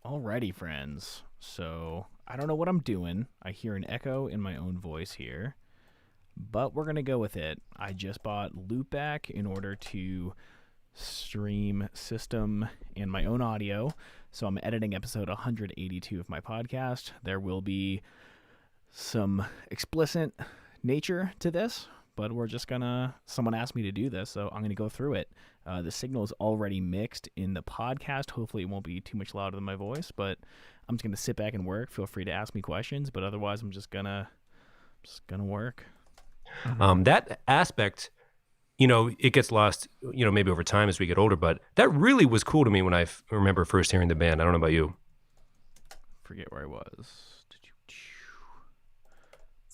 Alrighty, friends. So, I don't know what I'm doing. I hear an echo in my own voice here, but we're going to go with it. I just bought Loopback in order to stream system and my own audio. So, I'm editing episode 182 of my podcast. There will be some explicit nature to this, but we're just gonna, someone asked me to do this, so I'm gonna go through it. The signal is already mixed in the podcast. Hopefully it won't be too much louder than my voice, but I'm just gonna sit back and work. Feel free to ask me questions, but otherwise I'm just gonna work. That aspect, it gets lost, maybe over time as we get older, but that really was cool to me when I remember first hearing the band. I don't know about you. Forget where I was.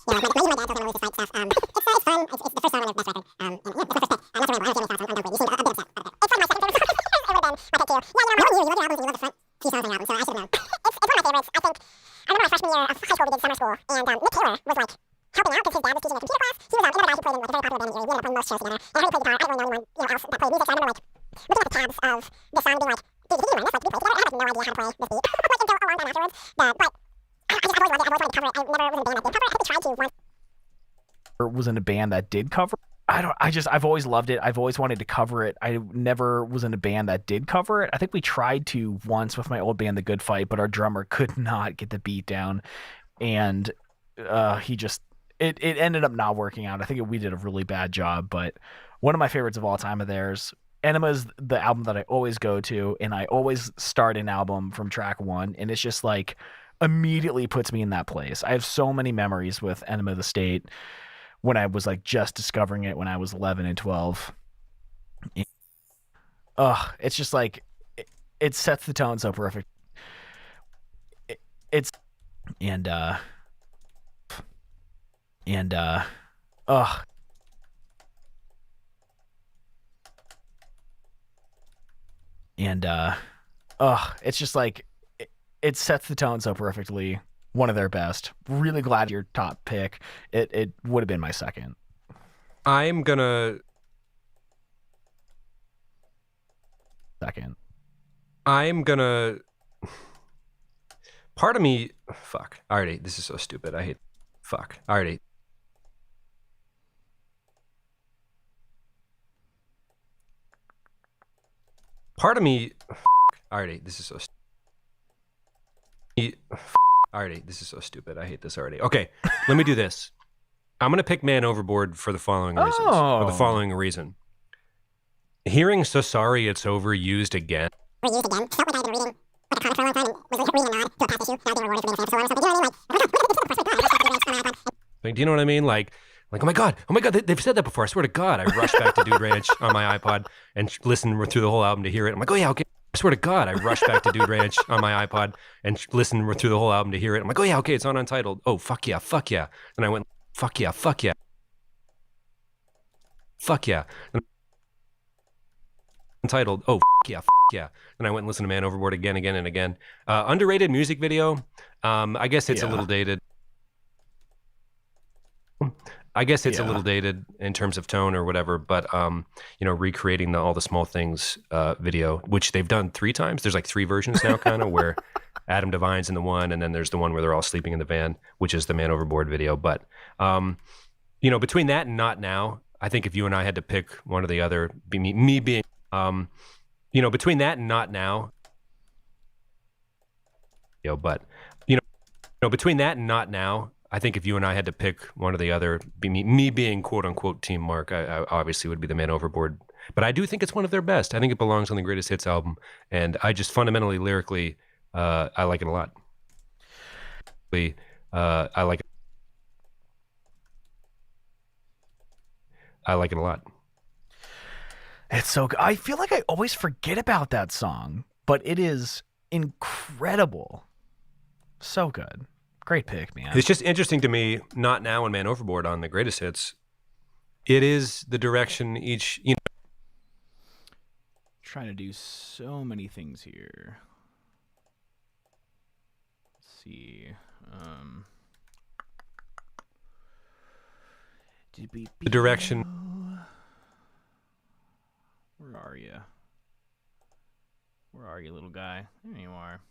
Yeah, my dad doesn't always like stuff. It's fun. It's the first song on their best record. And yeah, it's the first bit. And that's really my family thoughts on Don't Breathe. You seem a bit upset about it. It's one of my second favorite songs. It would have been my pick too. Yeah, you love your albums and you love the front few songs on the album, so I should have known. It's one of my favorites. I think, I remember my freshman year of high school, we did summer school, and Nick Taylor was like helping out because his dad was teaching a computer class. He was another guy who played in like a very popular band in the area. We ended up playing most shows together. And I heard he played guitar. I didn't really know anyone else that played music, so I remember like looking at the tabs of the song being like, dude, did you run this? Like, did we play together? I had like no idea how to play this beat. Like until a long time afterwards. But I've always loved it. I've always wanted to cover it. I never was in a band that did cover it. I think we tried to once. Was in a band that did cover. I've always loved it. I've always wanted to cover it. I never was in a band that did cover it. I think we tried to once with my old band, The Good Fight, but our drummer could not get the beat down, and it ended up not working out. I think we did a really bad job, but one of my favorites of all time of theirs, Enema's the album that I always go to, and I always start an album from track one, and it's just like immediately puts me in that place. I have so many memories with Enema of the State when I was like just discovering it when I was 11 and 12. It's just like it sets the tone so perfect. It's and it's just like it sets the tone so perfectly. One of their best. Really glad your top pick. It would have been my second. I'm gonna part of me, fuck, already, this is so stupid. I hate, fuck, already. Part of me, already, this is so stupid. Already, this is so stupid. I hate this already. Okay, let me do this. I'm going to pick Man Overboard for the following reasons. For the following reason. Hearing So Sorry It's Over used again. Reused again. Felt like I had been reading like a comic for a long time and was like reading a nod to a past issue. Now being rewarded for being a fan for so long or something. You know what I mean? Like, do you know what I mean? Like, oh my God, they've said that before. I swear to God, I rushed back to Dude Ranch on my iPod and listened through the whole album to hear it. I'm like, oh yeah, okay. I swear to God, I rushed back to Dude Ranch on my iPod and listened through the whole album to hear it. I'm like, oh yeah, okay, it's on Untitled. Oh, fuck yeah, fuck yeah. Then I went, fuck yeah, fuck yeah. Fuck yeah. Untitled, oh, fuck yeah, fuck yeah. Then I went and listened to Man Overboard again and again. Underrated music video. I guess it's a little dated. I guess it's a little dated in terms of tone or whatever, but recreating all the small things video, which they've done 3 times. There's like 3 versions now, kind of where Adam Devine's in the one, and then there's the one where they're all sleeping in the van, which is the Man Overboard video. But between that and Not Now, I think if you and I had to pick one or the other, me being, between that and Not Now, between that and Not Now. I think if you and I had to pick one or the other, me being quote unquote Team Mark, I obviously would be the Man Overboard. But I do think it's one of their best. I think it belongs on the Greatest Hits album, and I just fundamentally lyrically, I like it a lot. I like it a lot. It's so good. I feel like I always forget about that song, but it is incredible. So good. Great pick, man. It's just interesting to me, Not Now and Man Overboard on the Greatest Hits. It is the direction each, Trying to do so many things here. Let's see. The direction. Where are you? Where are you, little guy? There you are.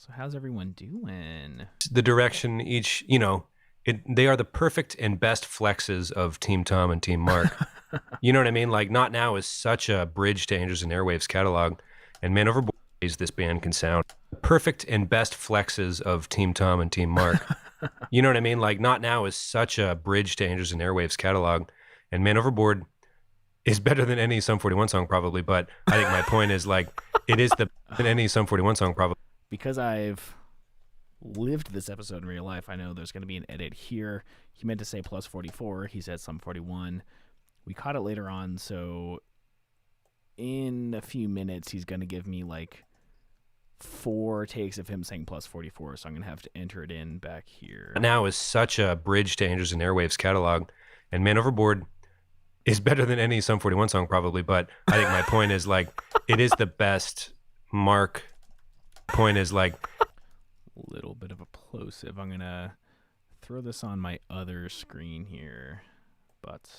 So how's everyone doing? The direction each, they are the perfect and best flexes of Team Tom and Team Mark. You know what I mean? Like, Not Now is such a bridge to Angels and Airwaves catalog, and Man Overboard is this band can sound. Perfect and best flexes of Team Tom and Team Mark. You know what I mean? Like, Not Now is such a bridge to Angels and Airwaves catalog, and Man Overboard is better than any Sum 41 song probably, but I think my point is, like, it is the than any Sum 41 song probably. Because I've lived this episode in real life, I know there's going to be an edit here. He meant to say plus 44. He said Sum 41. We caught it later on, so in a few minutes, he's going to give me like 4 takes of him saying plus 44, so I'm going to have to enter it in back here. Now is such a bridge to Angels and Airwaves catalog, and Man Overboard is better than any Sum 41 song probably, but I think my point is, like, it is the best Mark. Point is, like, a little bit of a plosive. I'm going to throw this on my other screen here, but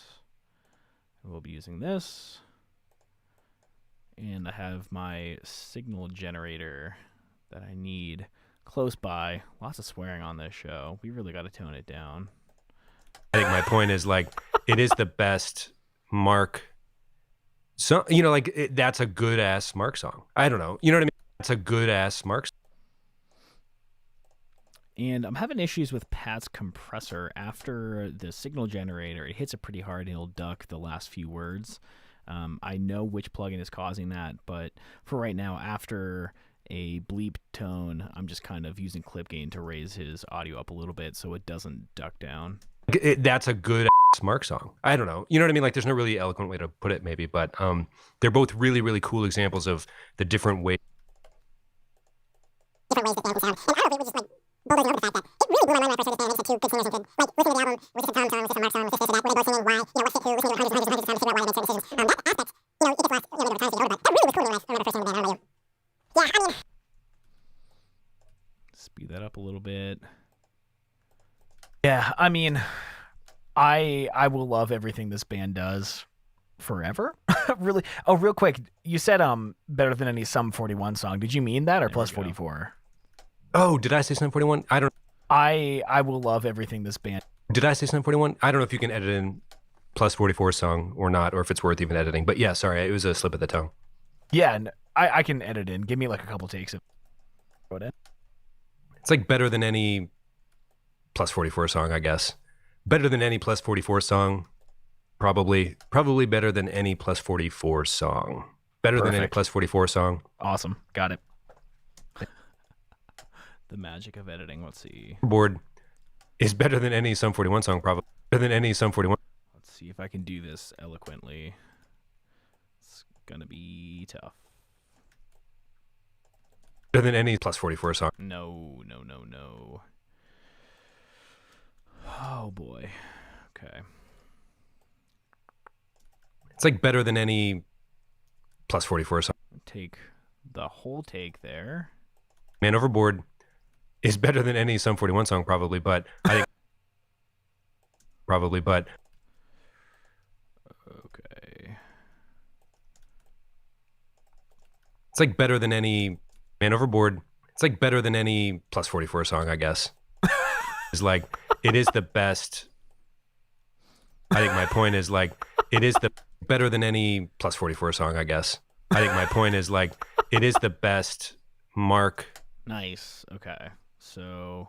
we'll be using this. And I have my signal generator that I need close by. Lots of swearing on this show. We really got to tone it down. I think my point is, like, it is the best Mark. So, that's a good ass Mark song. I don't know. You know what I mean? That's a good ass Mark song. And I'm having issues with Pat's compressor. After the signal generator, it hits it pretty hard and it'll duck the last few words. I know which plugin is causing that, but for right now, after a bleep tone, I'm just kind of using clip gain to raise his audio up a little bit so it doesn't duck down. That's a good ass Mark song. I don't know. You know what I mean? Like, there's no really eloquent way to put it, maybe, but they're both really, really cool examples of the different ways. That band can sound. And honestly, we're just like bulldozing over the fact that it really blew my mind when I first heard this band. It's just 2 good singers who could, like, listen to the album, was this a Tom song, was this a Mark song, was this or that, were they both singing why, what's hit who, listening to it hundreds of times, figure out why they made certain decisions. That aspect, it gets lost, later times to get over, but that really was cool to me when I remember first hearing the band. I don't know about you. Yeah, I mean, Speed that up a little bit. Yeah, I mean, I will love everything this band does forever. Really. Oh, real quick, you said better than any Sum 41 song. Did you mean that or plus 44? Oh, did I say Sum 41? I don't. I will love everything this band. Did I say Sum 41? I don't know if you can edit in plus 44 song or not, or if it's worth even editing. But yeah, sorry, it was a slip of the tongue. Yeah, I can edit in. Give me like a couple takes of it. It's like better than any plus 44 song, I guess. Better than any plus 44 song. Probably better than any plus 44 song. Better than any plus 44 song. Awesome. Got it. The magic of editing. Let's see. Board is better than any Sum 41 song, probably. Better than any Sum 41. Let's see if I can do this eloquently. It's gonna be tough. Better than any plus 44 song. No. Oh boy. Okay. It's like better than any plus 44 song. Take the whole take there. Man Overboard is better than any Sum 41 song, probably, but I think Okay. It's like better than any Man Overboard. It's like better than any plus 44 song, I guess. It's like, it is the best. I think my point is, like, it is the better than any plus 44 song, I guess. I think my point is, like, it is the best Mark. Nice. Okay. So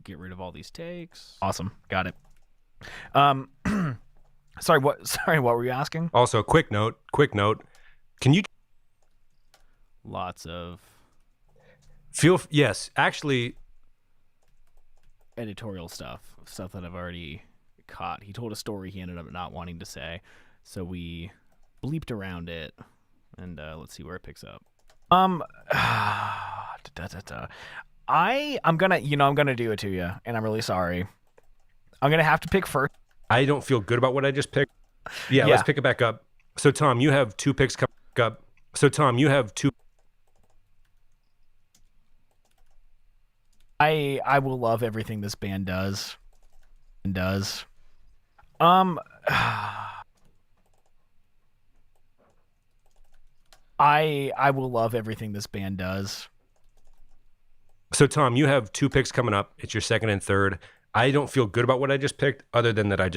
get rid of all these takes. Awesome. Got it. Sorry, what were you asking? Also, quick note. Can you Lots of yes, actually, editorial stuff that I've already caught. He told a story he ended up not wanting to say, so we bleeped around it, and let's see where it picks up. I'm gonna do it to you, and I'm really sorry. I'm gonna have to pick first. I don't feel good about what I just picked. Yeah, let's pick it back up. So Tom, you have 2 picks coming up. I will love everything this band does. I will love everything this band does So Tom, you have 2 picks coming up. It's your second and third. I don't feel good about what I just picked, other than that I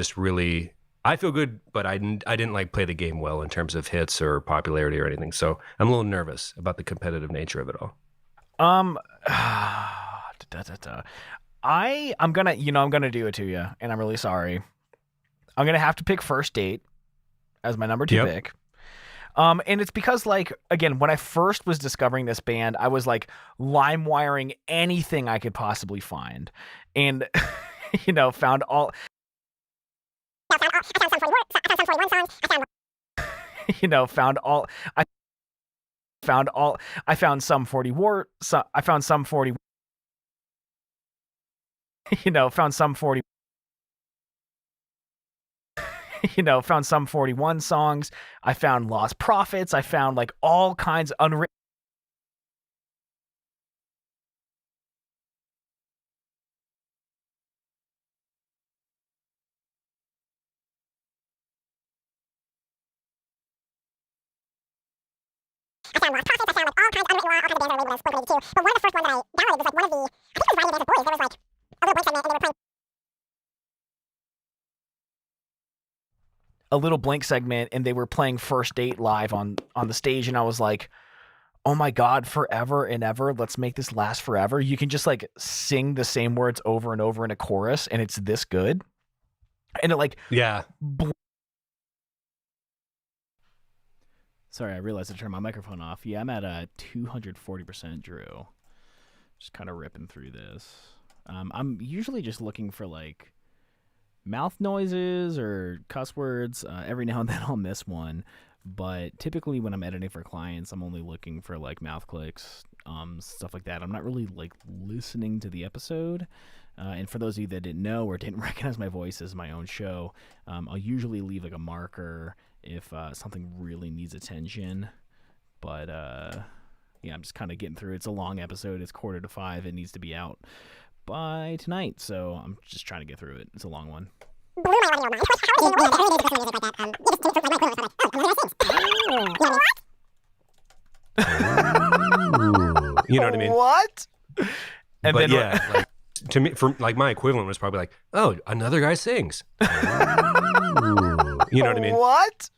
feel good, but I didn't like play the game well in terms of hits or popularity or anything. So I'm a little nervous about the competitive nature of it all. I'm gonna do it to you, and I'm really sorry. I'm gonna have to pick First Date as my number 2 Yep. pick. And it's because, like, again, when I first was discovering this band, I was like lime wiring anything I could possibly find, and found all. I found some 41 songs. Found all. I found some 40 war. I found some 40. Found some 40. Found some 41 songs. I found Lost Prophets. I found like all kinds of unwritten. I found Lost Prophets. I found like all kinds of unwritten law, all kinds of bands that were labeled as Blink-182. But one of the first ones that I downloaded was like one of the, I think it was Riding Bands with Boys. There was like a little Blink segment, and they were playing A little Blink segment, and they were playing First Date live on the stage, and I was like, oh my God, forever and ever, let's make this last forever. You can just like sing the same words over and over in a chorus, and it's this good. And it like Yeah. Sorry, I realized I turned my microphone off. Yeah, I'm at a 240%, Drew. Just kind of ripping through this. I'm usually just looking for like mouth noises or cuss words. Every now and then I'll miss one, but typically when I'm editing for clients, I'm only looking for like mouth clicks, stuff like that. I'm not really like listening to the episode. And for those of you that didn't know or didn't recognize my voice as my own show, I'll usually leave like a marker if something really needs attention. But yeah, I'm just kind of getting through. It's a long episode. It's 4:45. It needs to be out by tonight, so I'm just trying to get through it. It's a long one. blew my audio mind. You know what I mean? What? And But then yeah, like, to me, for like my equivalent was probably like, oh, another guy sings. You know what I mean? What?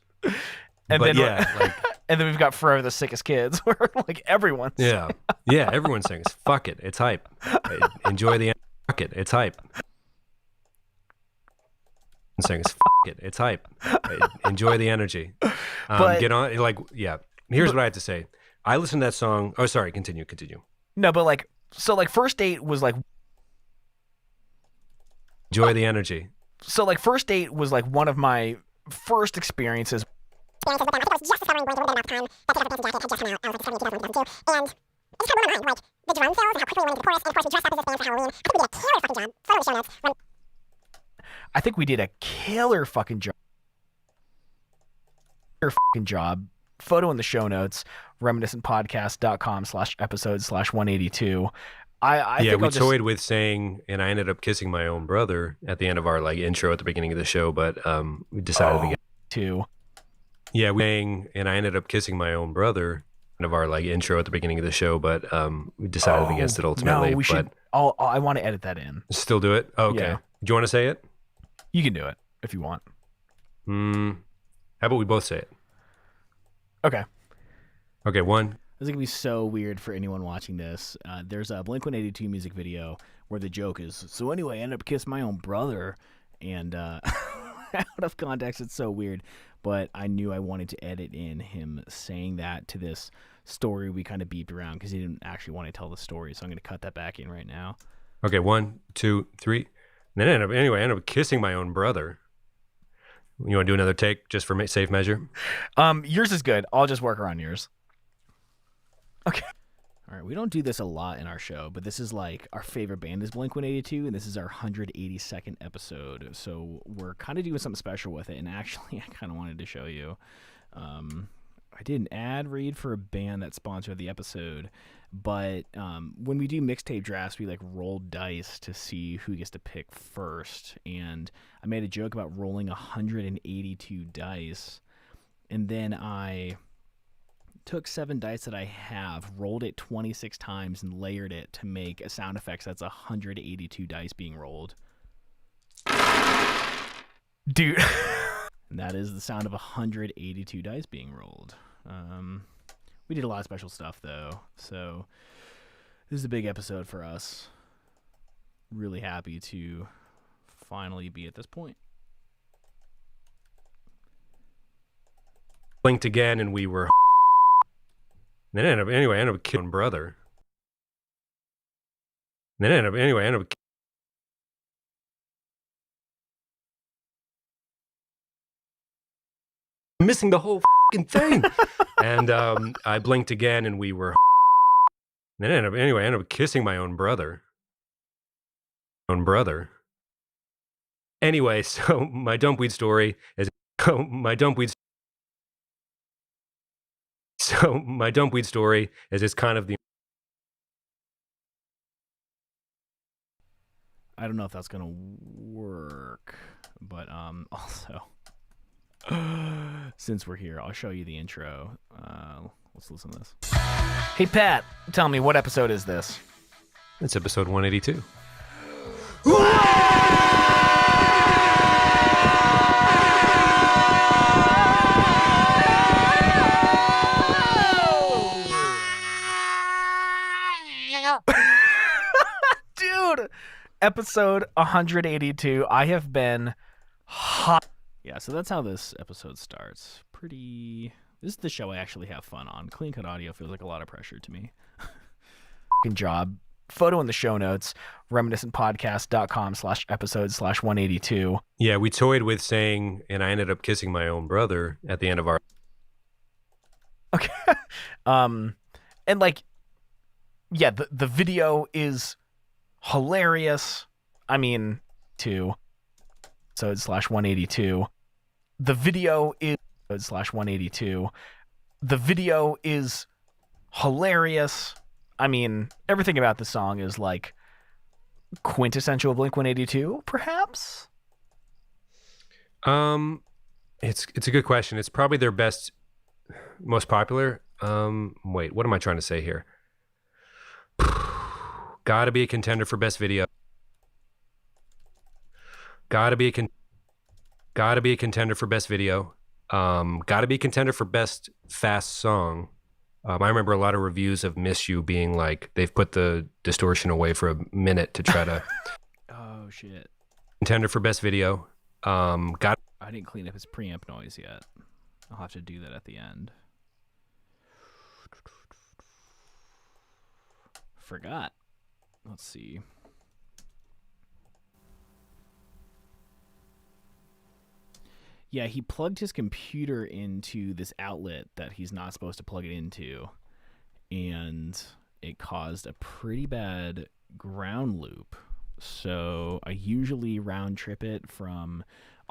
And But then yeah, like, and then we've got Forever the Sickest Kids, where like everyone's yeah, everyone sings. Fuck it, it's hype. Enjoy the fuck it, it's hype. Sings. Fuck it, it's hype. Enjoy the energy. But- Get on. Like, yeah. Here's what I have to say. I listened to that song. Oh, sorry. Continue. No, but like so like First Date was like Enjoy the energy. so like First Date was like one of my first experiences. I think I was just discovering Blink within enough time that Pickup a Fancy Jacket had just come out. I was like discovering it in 2002. And it just kind of blew my mind. Like, the drum fills and how quickly we went into the chorus. And of course, we dressed up as this band for Halloween. I think we did a killer fucking job. Photo in the show notes. I think we did a killer fucking job. Photo in the show notes, reminiscentpodcast.com/episode/182. I Yeah, think we I'll just, toyed with saying, and I ended up kissing my own brother at the end of our like intro at the beginning of the show, but we decided against. too. Yeah, we sang, and I ended up kissing my own brother of our like intro at the beginning of the show, but we decided against it ultimately. No, we should. But I want to edit that in. still do it. Oh, okay. Yeah. Do you want to say it? You can do it if you want. How about we both say it? Okay. Okay, one. This is gonna be so weird for anyone watching this. There's a Blink-182 music video where the joke is, so anyway, I ended up kissing my own brother, and out of context, it's so weird. But I knew I wanted to edit in him saying that to this story we kind of beeped around because he didn't actually want to tell the story. So I'm gonna cut that back in right now. Okay, 1, 2, 3. And then I ended up kissing my own brother. You want to do another take just for safe measure? Yours is good. I'll just work around yours. Okay. All right, we don't do this a lot in our show, but this is like our favorite band is Blink-182, and this is our 182nd episode. So we're kind of doing something special with it, and actually I kind of wanted to show you. I did an ad read for a band that sponsored the episode, but when we do mixtape drafts, we like roll dice to see who gets to pick first, and I made a joke about rolling 182 dice, and then I took 7 dice that I have, rolled it 26 times, and layered it to make a sound effect that's 182 dice being rolled. Dude. And that is the sound of 182 dice being rolled. We did a lot of special stuff, though, so this is a big episode for us. Really happy to finally be at this point. Blinked again, and we were. Then I ended up killing brother. Then I ended up missing the whole fucking thing. And I blinked again, and we were. Then I ended up kissing my own brother. Anyway, so my dumpweed story is it's kind of the. I don't know if that's gonna work, but also, since we're here, I'll show you the intro. Let's listen to this. Hey Pat, tell me, what episode is this? It's episode 182. Dude, episode 182. I have been hot. Yeah, so that's how this episode starts. This is the show I actually have fun on. Clean cut audio feels like a lot of pressure to me. Job. Photo in the show notes, reminiscentpodcast.com/episode/182. Yeah, we toyed with saying, and I ended up kissing my own brother at the end of our. Okay. And like, yeah, the video is hilarious. I mean, episode/182. The video is /182. The video is hilarious. I mean, everything about the song is like quintessential Blink-182, perhaps? It's a good question. It's probably their best, most popular. Wait, what am I trying to say here? Gotta be a contender for best video. Gotta be a contender for best video. Gotta be a contender for best fast song. I remember a lot of reviews of Miss You being like, they've put the distortion away for a minute to try to. Oh, shit. Contender for best video. I didn't clean up his preamp noise yet. I'll have to do that at the end. Forgot. Let's see. Yeah, he plugged his computer into this outlet that he's not supposed to plug it into, and it caused a pretty bad ground loop. So I usually round trip it from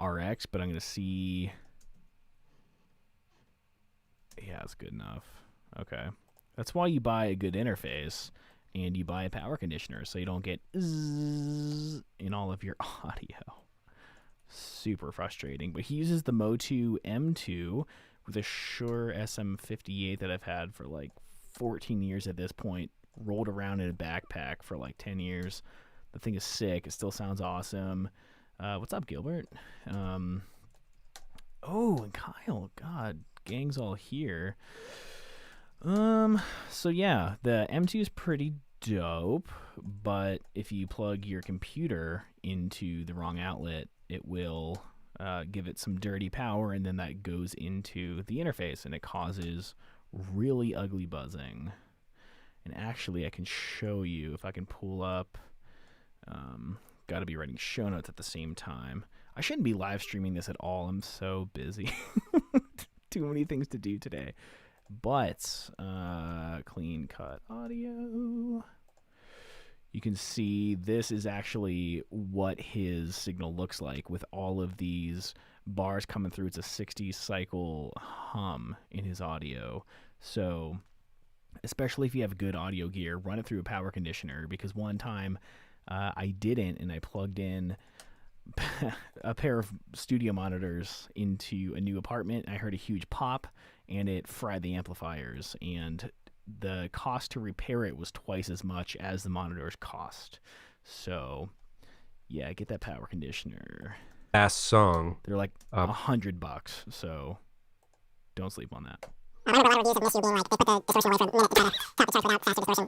RX, but I'm going to see. Yeah, it's good enough. Okay. That's why you buy a good interface and you buy a power conditioner so you don't get zzz in all of your audio. Super frustrating. But he uses the Motu M2 with a Shure SM58 that I've had for like 14 years at this point, rolled around in a backpack for like 10 years. The thing is sick. It still sounds awesome. What's up, Gilbert? Oh, and Kyle. God, gang's all here. So yeah, the M2 is pretty dope, but if you plug your computer into the wrong outlet, it will give it some dirty power, and then that goes into the interface, and it causes really ugly buzzing. And actually, I can show you if I can pull up. Got to be writing show notes at the same time. I shouldn't be live streaming this at all. I'm so busy. Too many things to do today. But clean cut audio. You can see this is actually what his signal looks like with all of these bars coming through. It's a 60 cycle hum in his audio. So especially if you have good audio gear, run it through a power conditioner, because one time I didn't, and I plugged in a pair of studio monitors into a new apartment. I heard a huge pop, and it fried the amplifiers, and the cost to repair it was twice as much as the monitors cost. So yeah, get that power conditioner. Last song. They're like $100, so don't sleep on that. I remember a lot of reviews of the issue being like they put the distortion away for a minute to try to top the charts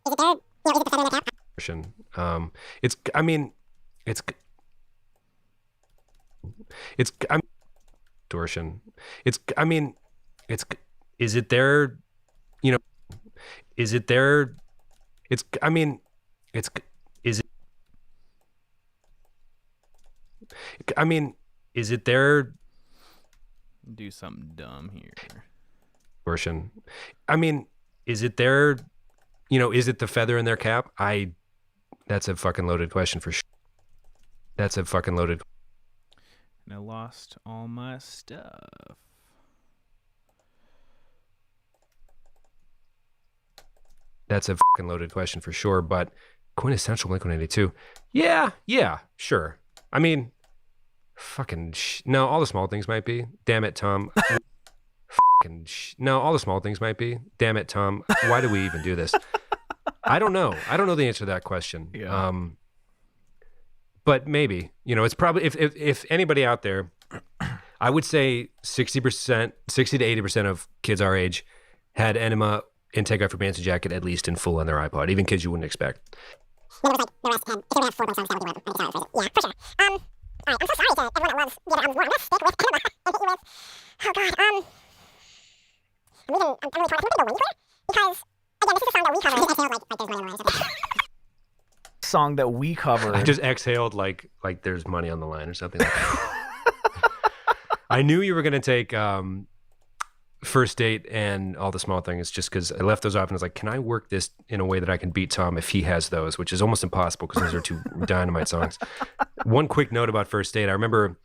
without faster distortion. Is it there? Is it the feather in their cap? Distortion. Is it there? Is it there? Is it there? Do something dumb here. Distortion. Is it there? Is it the feather in their cap? That's a fucking loaded question for sure. That's a fucking loaded. And I lost all my stuff. That's a fucking loaded question for sure, but quintessential Blink-182. Yeah, sure. No, all the small things might be. Damn it, Tom. No, all the small things might be. Damn it, Tom. Why do we even do this? I don't know. I don't know the answer to that question. Yeah. But maybe, it's probably, if anybody out there, I would say 60 to 80% of kids our age had Enema and Take Off Your Pants and Jacket at least in full on their iPod, even kids you wouldn't expect. Then it was like the rest had, if they would have 4 Blink songs, that would be one. Yeah, for sure. All right, I'm so sorry to everyone that loves the other albums more. I'm gonna stick with Enema and hit you with, oh god, I'm really trying to go Windy Clear, because again, this is a song that we cover. I just exhaled like there's money on the line or something. Song that we covered. I just exhaled like there's money on the line or something like that. I knew you were going to take First Date and All the Small Things just because I left those off and I was like, can I work this in a way that I can beat Tom if he has those, which is almost impossible because those are two dynamite songs. One quick note about First Date. I remember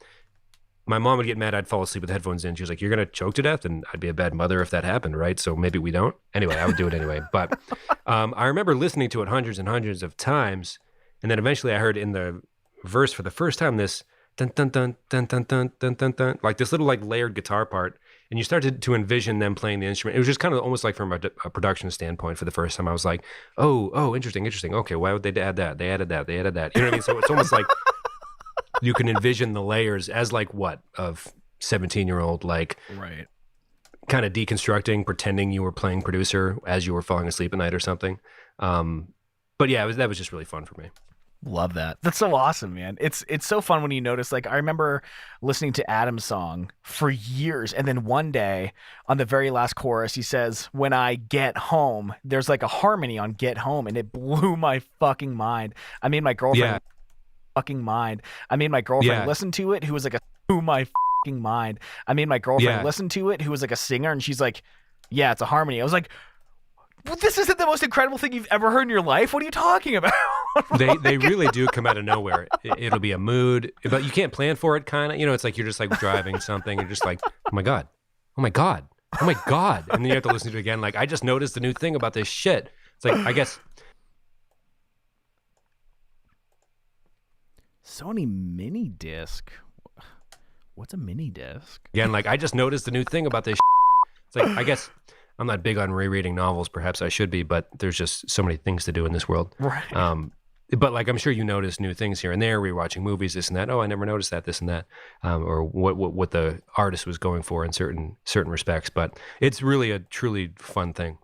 my mom would get mad I'd fall asleep with headphones in. She was like, you're going to choke to death? And I'd be a bad mother if that happened, right? So maybe we don't. Anyway, I would do it anyway. But I remember listening to it hundreds and hundreds of times. And then eventually I heard in the verse for the first time this dun dun dun dun dun dun dun dun dun, like this little like layered guitar part. And you started to envision them playing the instrument. It was just kind of almost like from a production standpoint for the first time. I was like, oh, interesting. Okay, why would they add that? They added that. You know what I mean? So it's almost like you can envision the layers as like what of 17-year-old, like right, kind of deconstructing, pretending you were playing producer as you were falling asleep at night or something. But yeah, that was just really fun for me. Love that. That's so awesome, man. It's so fun when you notice, like I remember listening to Adam's song for years. And then one day on the very last chorus, he says, when I get home, there's like a harmony on get home. And it blew my fucking mind. I made my girlfriend fucking mind. I made my girlfriend listen to it, who was like blew my fucking mind. I made my girlfriend listen to it, who was like a singer. And she's like, yeah, it's a harmony. I was like, well, this isn't the most incredible thing you've ever heard in your life. What are you talking about? They really do come out of nowhere. It'll be a mood, but you can't plan for it, kind of. It's like you're just like driving something. You're just like, oh my God. And then you have to listen to it again. Like, I just noticed a new thing about this shit. It's like, I guess. Sony mini disc. What's a mini disc? Again, like, I just noticed a new thing about this shit. It's like, I guess. I'm not big on rereading novels. Perhaps I should be, but there's just so many things to do in this world. Right. But like, I'm sure you notice new things here and there. Rewatching movies, this and that. Oh, I never noticed that, this and that, or what the artist was going for in certain respects. But it's really a truly fun thing.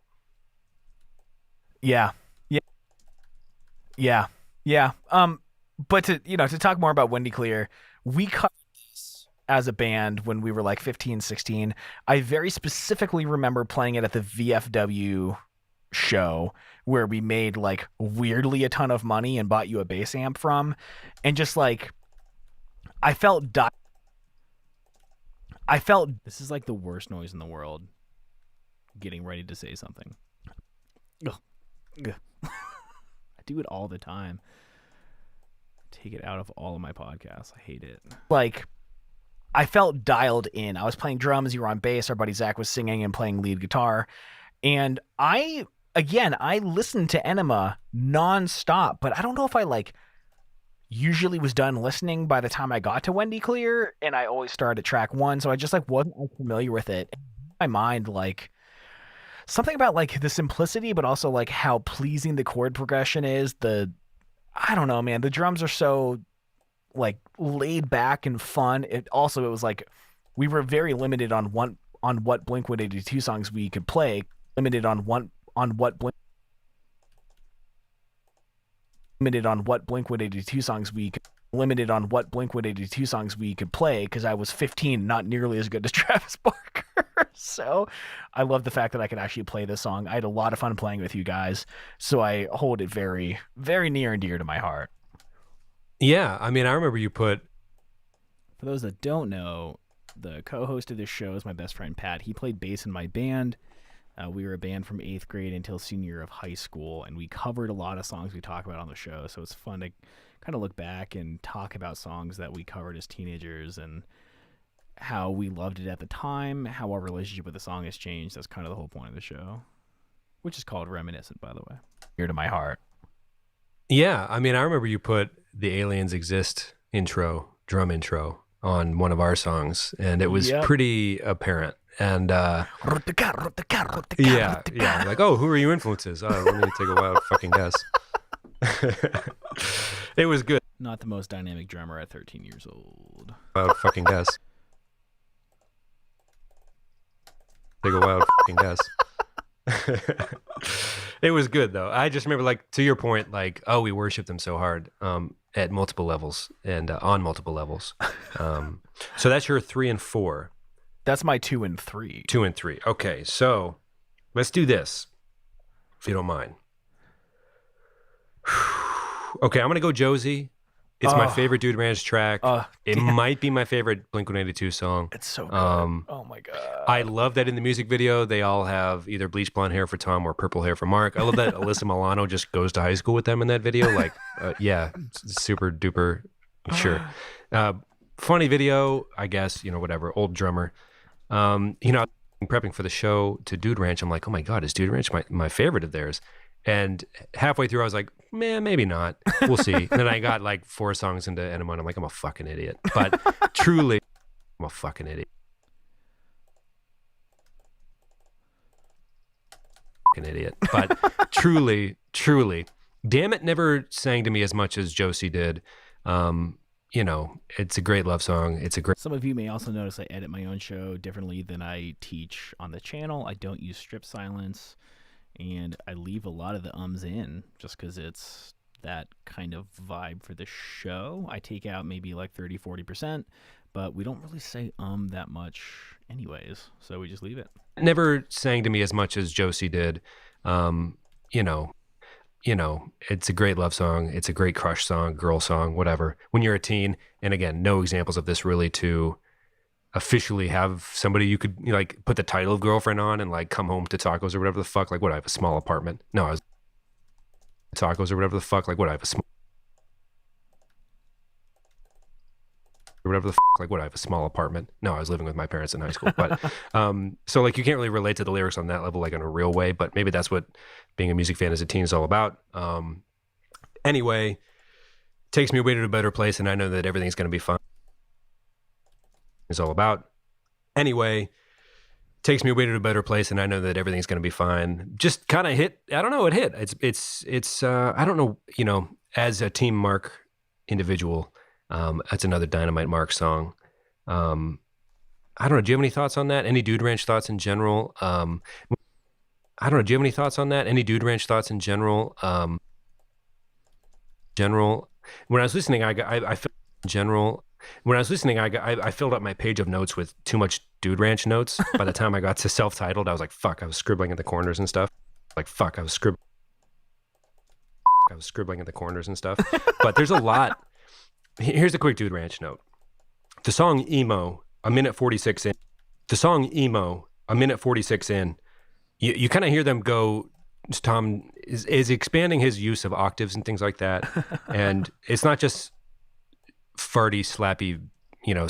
Yeah. But to talk more about Wendy Clear, we cut as a band when we were like 15, 16. I very specifically remember playing it at the VFW show where we made like weirdly a ton of money and bought you a bass amp from. And just like, I felt this is like the worst noise in the world. Getting ready to say something. Ugh. I do it all the time. Take it out of all of my podcasts. I hate it. Like, I felt dialed in. I was playing drums, you were on bass, our buddy Zach was singing and playing lead guitar. And I listened to Enema nonstop, but I don't know if I like usually was done listening by the time I got to Wendy Clear, and I always started at track 1, so I just like wasn't familiar with it. my mind, like something about like the simplicity, but also like how pleasing the chord progression is. I don't know, man. The drums are so like laid back and fun. It was like we were very limited on what Blink-182 songs we could play. Limited on what Blink-182 songs we could limited on what Blink-182 songs we could play because I was 15, not nearly as good as Travis Barker. So I love the fact that I could actually play this song. I had a lot of fun playing with you guys, so I hold it very, very near and dear to my heart. Yeah, I mean, I remember you put... For those that don't know, the co-host of this show is my best friend, Pat. He played bass in my band. We were a band from 8th grade until senior year of high school, and we covered a lot of songs we talk about on the show, so it's fun to kind of look back and talk about songs that we covered as teenagers and how we loved it at the time, how our relationship with the song has changed. That's kind of the whole point of the show, which is called Reminiscent, by the way. Dear to my heart. Yeah, I mean, I remember you put the Aliens Exist drum intro, on one of our songs, and it was pretty apparent. And yeah, like, oh, who are your influences? Let me take a wild fucking guess. It was good. Not the most dynamic drummer at 13 years old. Wild fucking guess. Take a wild fucking guess. It was good though. I just remember, like, to your point, like, oh, we worship them so hard at multiple levels and on multiple levels. So that's your 3 and 4. That's my 2 and 3. 2 and 3. Okay, so let's do this, if you don't mind. Okay, I'm gonna go Josie. It's my favorite Dude Ranch track. It might be my favorite Blink-182 song. It's so good. Oh my god. I love that in the music video they all have either bleach blonde hair for Tom or purple hair for Mark. I love that Alyssa Milano just goes to high school with them in that video. Like, yeah, super duper. Sure. Funny video, I guess, whatever. Old drummer. Prepping for the show to Dude Ranch, I'm like, oh my god, is Dude Ranch my favorite of theirs? And halfway through, I was like, man, maybe not. We'll see. And then I got like 4 songs into Enema, and I'm like, I'm a fucking idiot. But truly, I'm a fucking idiot. Fucking idiot. But truly, damn it, never sang to me as much as Josie did. It's a great love song. Some of you may also notice I edit my own show differently than I teach on the channel. I don't use strip silence. And I leave a lot of the ums in just because it's that kind of vibe for the show. I take out maybe like 30-40%, but we don't really say that much anyways, so we just leave it. Never sang to me as much as Josie did. It's a great love song. It's a great crush song, girl song, whatever. When you're a teen, and again, no examples of this really to officially have somebody you could like put the title of girlfriend on and like come home to tacos or whatever the fuck. Like, what, I have a small apartment? No, I was tacos or whatever the fuck. Like, what, I have a small or whatever the fuck. Like, what, I have a small apartment? No, I was living with my parents in high school. But so like you can't really relate to the lyrics on that level, like in a real way. But maybe that's what being a music fan as a teen is all about. Anyway, takes me away to a better place, and I know that everything's going to be fine. Is all about. Anyway, takes me away to a better place, and I know that everything's going to be fine. Just kind of hit. I don't know. It hit. It's. I don't know. As a Team Mark individual, that's another Dynamite Mark song. I don't know. Do you have any thoughts on that? Any Dude Ranch thoughts in general? I don't know. Do you have any thoughts on that? Any Dude Ranch thoughts in general? When I was listening, I felt in general. When I was listening, I filled up my page of notes with too much Dude Ranch notes. By the time I got to self-titled, I was like, fuck, I was scribbling in the corners and stuff. Like, fuck, I was scribbling in the corners and stuff. But there's a lot. Here's a quick Dude Ranch note. The song Emo, a minute 46 in. You kind of hear them go, Tom is expanding his use of octaves and things like that. And it's not just farty, slappy,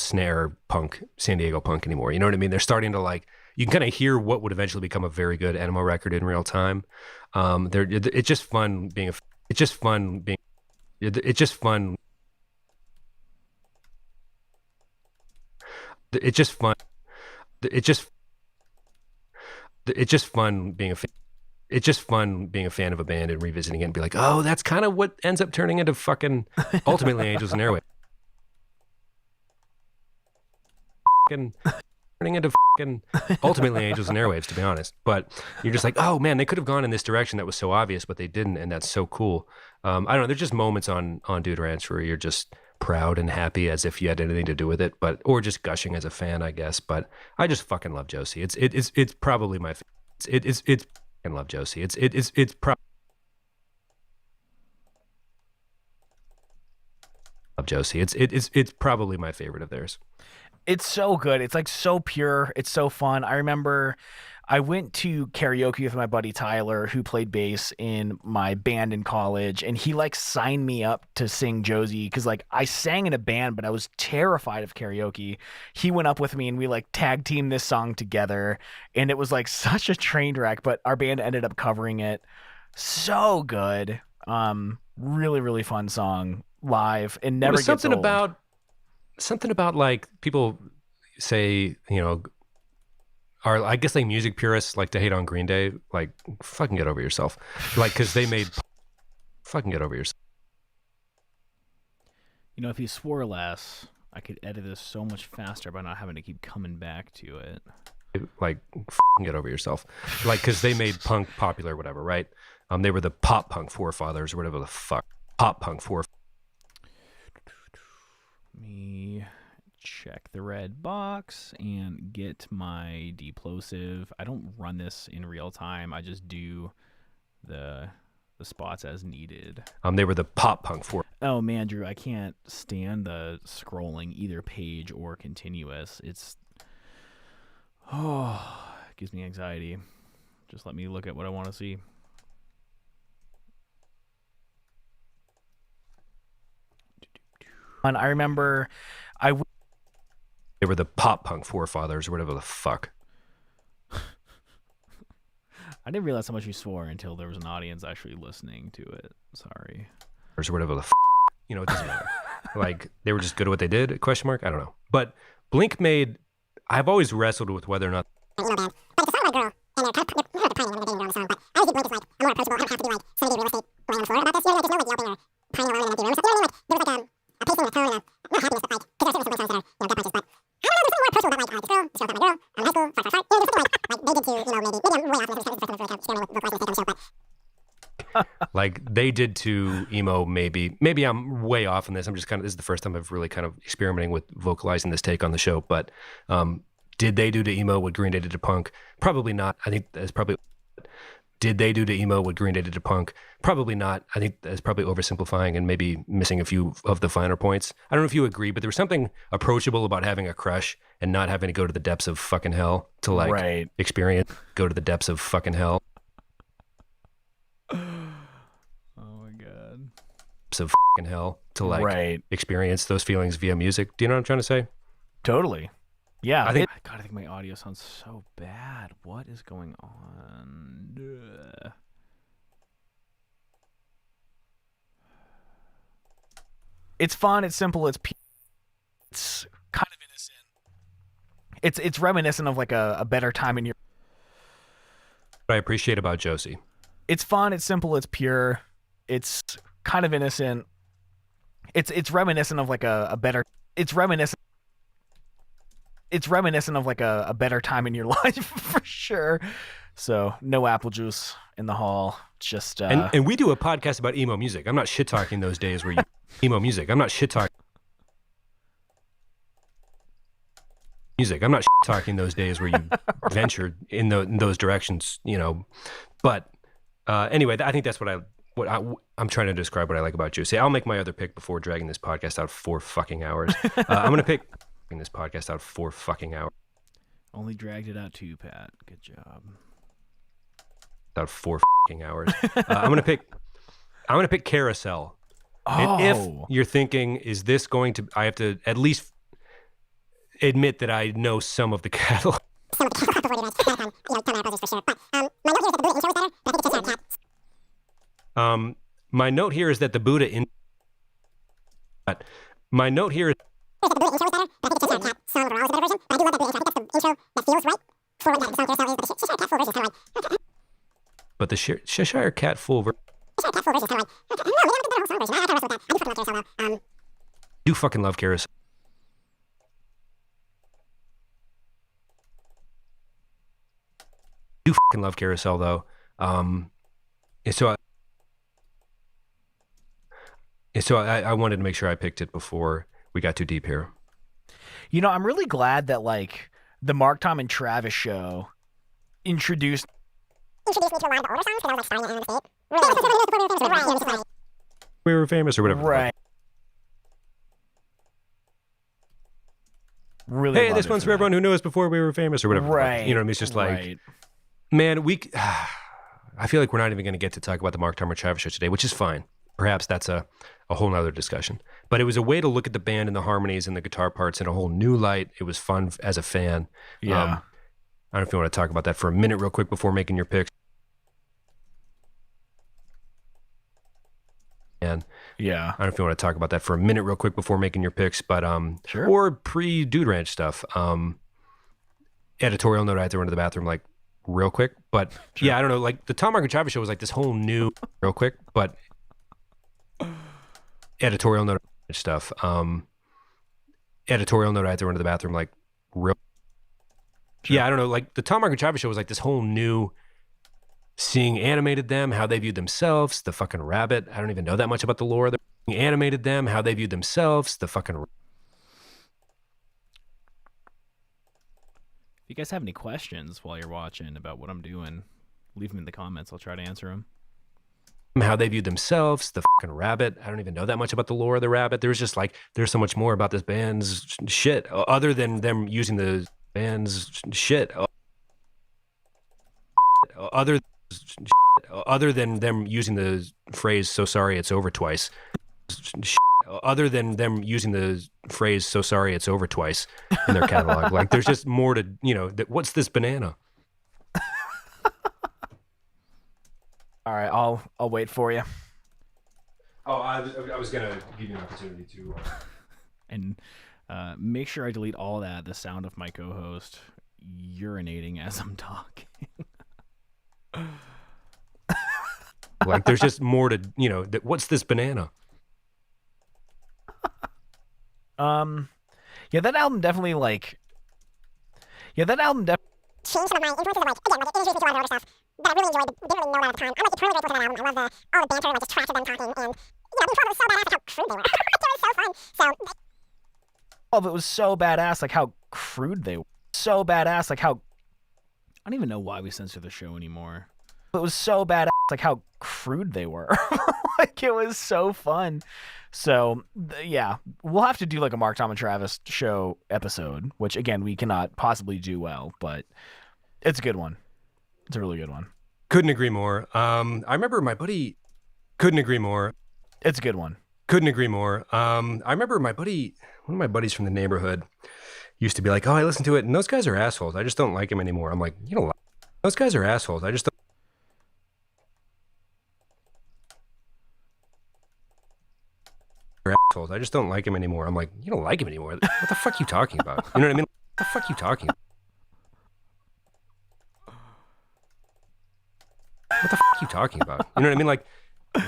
snare punk, San Diego punk anymore. You know what I mean? They're starting to like, you can kind of hear what would eventually become a very good Enema record in real time. It's just fun being it's just fun being a fan. It's just fun being a fan of a band and revisiting it and be like, oh, that's kind of what ends up turning into fucking ultimately Angels and Airwaves. Turning into fucking ultimately Angels and Airwaves, to be honest. But you're just like, oh man, they could have gone in this direction that was so obvious, but they didn't, and that's so cool. I don't know. There's just moments on Dude Ranch where you're just proud and happy as if you had anything to do with it, or just gushing as a fan, I guess. But I just fucking love Josie. It's probably my it's I love Josie. It's probably love Josie. It's probably my favorite of theirs. It's so good. It's like so pure. It's so fun. I remember I went to karaoke with my buddy Tyler, who played bass in my band in college, and he like signed me up to sing Josie because like I sang in a band, but I was terrified of karaoke. He went up with me and we like tag teamed this song together, and it was like such a train wreck, but our band ended up covering it. So good. Really, really fun song live and never gets old. Something about like people say, you know, are I guess like music purists like to hate on Green Day. Like, fucking get over yourself. Like, because they made fucking get over yourself. You know, if you swore less, I could edit this so much faster by not having to keep coming back to it. Like, fucking get over yourself. Like, because they made punk popular, or whatever, right? They were the pop punk forefathers, or whatever the fuck. Pop punk forefathers. Let me check the red box and get my deplosive. I don't run this in real time. I just do the spots as needed. They were the pop punk for. Oh man, Drew, I can't stand the scrolling either page or continuous. It gives me anxiety. Just let me look at what I want to see. And I remember they were the pop punk forefathers, or whatever the fuck. I didn't realize how much you swore until there was an audience actually listening to it. Sorry. Or whatever the you know, it doesn't matter. Like, they were just good at what they did, question mark? I don't know. But Blink made, I've always wrestled with whether or not. But it's a song girl, and they're kind of the pioneer in the dating girl song, but I always think Blink is like a more approachable. I don't have to be like somebody real estate laying on the floor about this. You know, like, there's no like yelping or pining alone in an empty room. So, you know what I mean? Like, there was like a pacing and a tone and not happiness, but like, because there are certainly some songs that are, you know, gut punches, but I don't know, there's something more approachable about like, this girl got my girl, I'm in high school, fart. You know, there's something like they did to, you know, maybe I'm way off, this is the first time I've really kind of experimented with vocalizing take on the show, but like they did to emo. Maybe I'm way off on this. I'm just kind of, this is the first time I've really kind of experimenting with vocalizing this take on the show, but did they do to emo what Green Day did to punk? Probably not. I think that's probably. Did they do to emo what Green Day did to punk? Probably not. I think that's probably oversimplifying and maybe missing a few of the finer points. I don't know if you agree, but there was something approachable about having a crush and not having to go to the depths of fucking hell to like experience, go to the depths of fucking hell. Oh my God. Depths of fucking hell to like experience those feelings via music. Do you know what I'm trying to say? Totally. Yeah, I think my audio sounds so bad. What is going on? Ugh. It's fun. It's simple. It's kind of innocent. It's reminiscent of like a better time in your. What I appreciate about Josie. It's fun. It's simple. It's pure. It's kind of innocent. It's reminiscent of like a better. It's reminiscent of like a better time in your life for sure. So no apple juice in the hall. Just and we do a podcast about emo music. I'm not shit talking those days where you emo music. I'm not shit talking music. I'm not shit talking those days where you ventured in those directions, you know. But anyway, I think that's what I'm trying to describe what I like about Juicy. I'll make my other pick before dragging this podcast out 4 fucking hours. I'm gonna pick this podcast out 4 fucking hours. Only dragged it out 2, Pat. Good job. Out 4 fucking hours. I'm gonna pick Carousel. Oh. And if you're thinking, is this going to? I have to at least admit that I know some of the catalog. Some of the catalog of what it is, you know, ton of apples for sure. But my note here is that the Buddha intro was better, but I think it's better. My note here is that the Buddha intro was better, but I think it's better. So overall, it's a better version. But I do love the Buddha intro. I think that's the intro that feels right But the Cheshire Cat full version. Do fucking love Carousel. Do fucking love Carousel though. So I wanted to make sure I picked it before we got too deep here. You know, I'm really glad that like the Mark, Tom, and Travis show introduced me to a lot of the older songs because I was like starting to imitate. We Were Famous or whatever. Right. Really. Hey, this one's for everyone who knew us before we were famous or whatever. Right. You know what I mean? It's just like, man, I feel like we're not even going to get to talk about the Mark, Tom, and Travis show today, which is fine. Perhaps that's a whole nother discussion. But it was a way to look at the band and the harmonies and the guitar parts in a whole new light. It was fun as a fan. Yeah. I don't know if you want to talk about that for a minute real quick before making your picks. And yeah, I don't know if you want to talk about that for a minute real quick before making your picks, but sure. Or pre-Dude Ranch stuff. Editorial note I had to run to the bathroom like real quick, but sure. Yeah, I don't know. Like the Tom, Mark, and Travis show was like this whole new real quick, but editorial note stuff. Editorial note I had to run to the bathroom like real. Sure. Yeah, I don't know. Like the Tom, Mark, and Travis show was like this whole new. Seeing animated them, how they viewed themselves, the fucking rabbit. I don't even know that much about the lore. Animated them, how they viewed themselves, the fucking. If you guys have any questions while you're watching about what I'm doing, leave them in the comments. I'll try to answer them. How they viewed themselves, the fucking rabbit. I don't even know that much about the lore of the rabbit. There's just like, there's so much more about this band's shit other than them using the band's shit. Other than them using the phrase "so sorry it's over twice," other than them using the phrase "so sorry it's over twice" in their catalog, like there's just more to what's this banana? All right, I'll wait for you. Oh, I was gonna give you an opportunity to, and make sure I delete all that. The sound of my co-host urinating as I'm talking. Like there's just more to what's this banana? Yeah, that album definitely changed some of my influences of like again, like it introduced me to a lot of other stuff that I really enjoyed, but didn't really know about at the time. I'm like eternally grateful for that album. I love all the banter, like just tracks of them talking, and being told it was so badass like how crude they were. It was so fun. All of it was so badass, like how crude they were. So badass, like how I don't even know why we censor the show anymore. It was so badass, like how crude they were. Like it was so fun. So yeah, we'll have to do like a Mark, Tom, and Travis show episode, which again we cannot possibly do well, but it's a good one. It's a really good one. Couldn't agree more. I remember my buddy. Couldn't agree more. It's a good one. Couldn't agree more. I remember one of my buddies from the neighborhood used to be like, "Oh, I listen to it, and those guys are assholes. I just don't like them anymore." I'm like, those guys are assholes. I just don't. Assholes. I just don't like him anymore. I'm like, you don't like him anymore. What the fuck are you talking about? You know what I mean? What the fuck are you talking about? What the fuck are you talking about? You know what I mean? Like,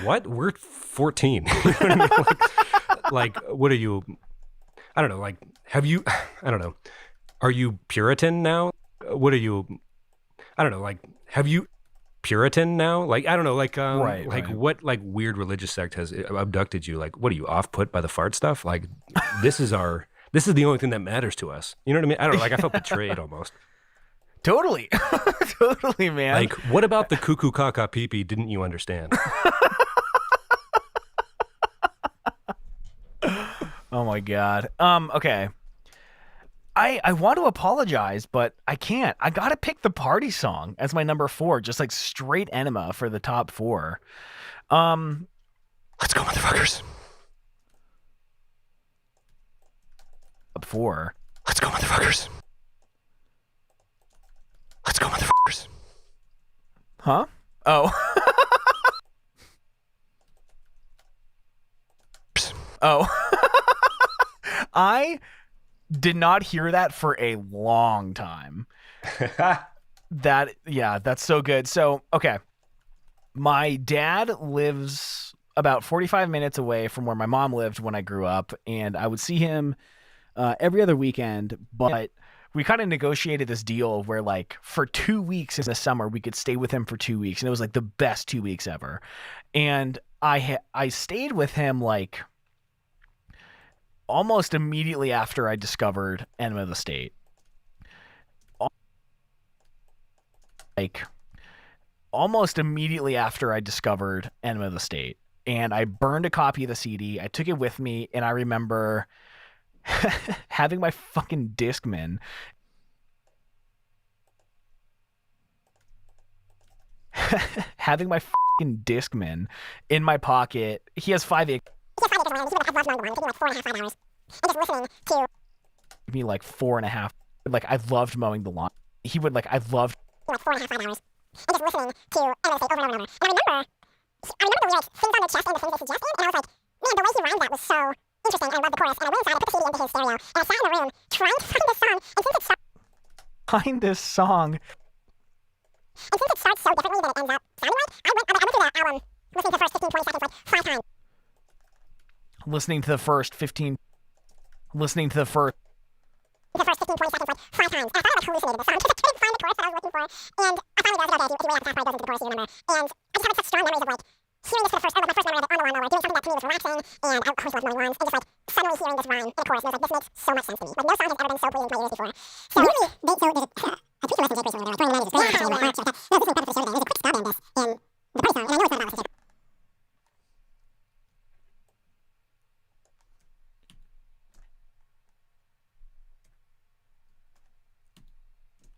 what? We're 14. You know what I mean? Like, what are you? I don't know. Like, have you? I don't know. Are you Puritan now? What are you? I don't know. Like, have you? Puritan now? Like, I don't know, like, right. What, like, weird religious sect has abducted you? Like, what are you, off-put by the fart stuff? Like, this is the only thing that matters to us. You know what I mean? I don't know, like, I felt betrayed almost. Totally. Totally, man. Like, what about the cuckoo caca pee pee didn't you understand? Oh my God. Okay. I want to apologize, but I can't. I gotta pick the party song as my number 4, just like straight enema for the top 4. Let's go, motherfuckers. Top 4. Let's go, motherfuckers. Let's go, motherfuckers. Huh? Oh. Oh. Did not hear that for a long time. That's so good. So, okay. My dad lives about 45 minutes away from where my mom lived when I grew up, and I would see him every other weekend, but we kind of negotiated this deal where, like, for 2 weeks in the summer, we could stay with him for 2 weeks, and it was like the best 2 weeks ever. And I stayed with him like almost immediately after I discovered Enema of the State. Like almost immediately after I discovered Enema of the State, and I burned a copy of the CD. I took it with me, and I remember having my fucking Discman in my pocket. He has 5 acres. Me like 4.5. Like I loved mowing the lawn. He would like I loved like 4.5 hours. And just listening to Enema over and over and over. And I remember the lyrics, things on the chest and the things they suggested, and I was like, man, the way he rhymed that was so interesting, and I loved the chorus. And I went inside, I put the CD into his stereo, and I sat in the room trying to find this song, and since it starts so differently than it ends up sounding like, I went through that album, listening to the first 15, 20 seconds like 5 times. Listening to the first 15, 20 seconds like 5 times. And I thought I hallucinated the song because I couldn't find the chorus that I was looking for. And I finally got it. He way out the halfway goes into the chorus, you remember. And I just have such strong memories of like hearing this for the first, my first memory of it on the lawnmower, doing something that to me was relaxing, and I of course loved mowing lawns, and just like suddenly hearing this rhyme in the chorus, and I was like, this makes so much sense to me. Like no song has ever been so pleasing to my ears before. So really, I tweeted a message recently, like throwing the 90s is great, and like, no, this is better for the show today. There's a quick stop in this in the party song, and I know it's not about this.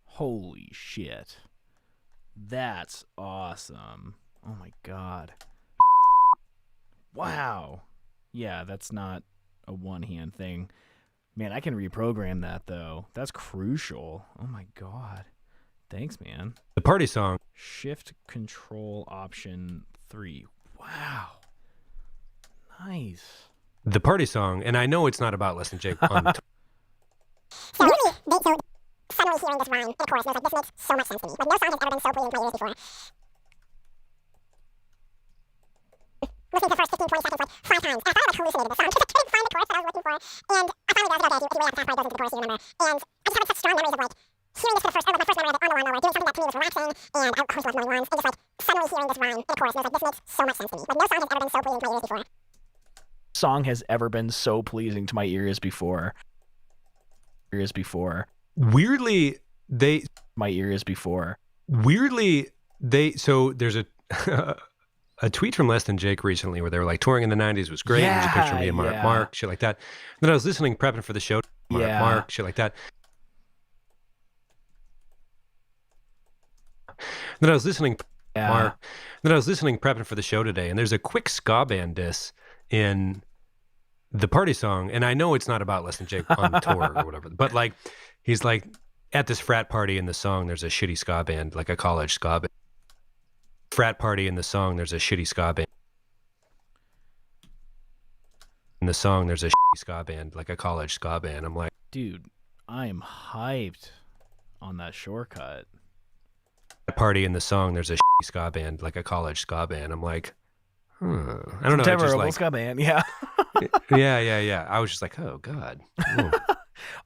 Holy shit. That's awesome. Oh my god. Wow. Yeah, that's not a one-hand thing. Man, I can reprogram that, though. That's crucial. Oh my god. Thanks, man. The party song. Shift Control Option 3. Wow. Nice. The party song, and I know it's not about Less Than Jake on So really, suddenly hearing this rhyme in the chorus, and I was like, this makes so much sense to me. Like no song has ever been so pleasing to my ears before. Listening to the first 15, 20 seconds like 5 times. And I thought I hallucinated the song because I couldn't find the chorus that I was looking for. And I finally got it. He way out the halfway goes into the chorus, you remember. And I just have such strong memories of like hearing this for the first, my first memory of it on the lawnmower, doing something that to me was relaxing, and I of course loved mowing lawns, and just like suddenly hearing this rhyme in the chorus, and I was like, this makes so much sense to me. Like no song has ever been so pleasing to my ears before. Song has ever been so pleasing to my ears before. Weirdly, so there's a tweet from Less Than Jake recently where they were like, touring in the 90s was great. There's a picture of me and Mark, shit like that. And then I was listening, prepping for the show, Mark, shit like that. And then I was listening, prepping for the show today, and there's a quick ska band diss in the party song, and I know it's not about Less Than Jake on tour or whatever, but like he's like at this frat party in the song there's a shitty ska band, like a college ska band. Frat party in the song there's a shitty ska band. In the song there's a shitty ska band, like a college ska band. I'm like, dude, I am hyped on that shortcut. Party in the song there's a shitty ska band, like a college ska band. I'm like, I don't know. Denver just like, ska band, yeah. yeah. I was just like, oh god.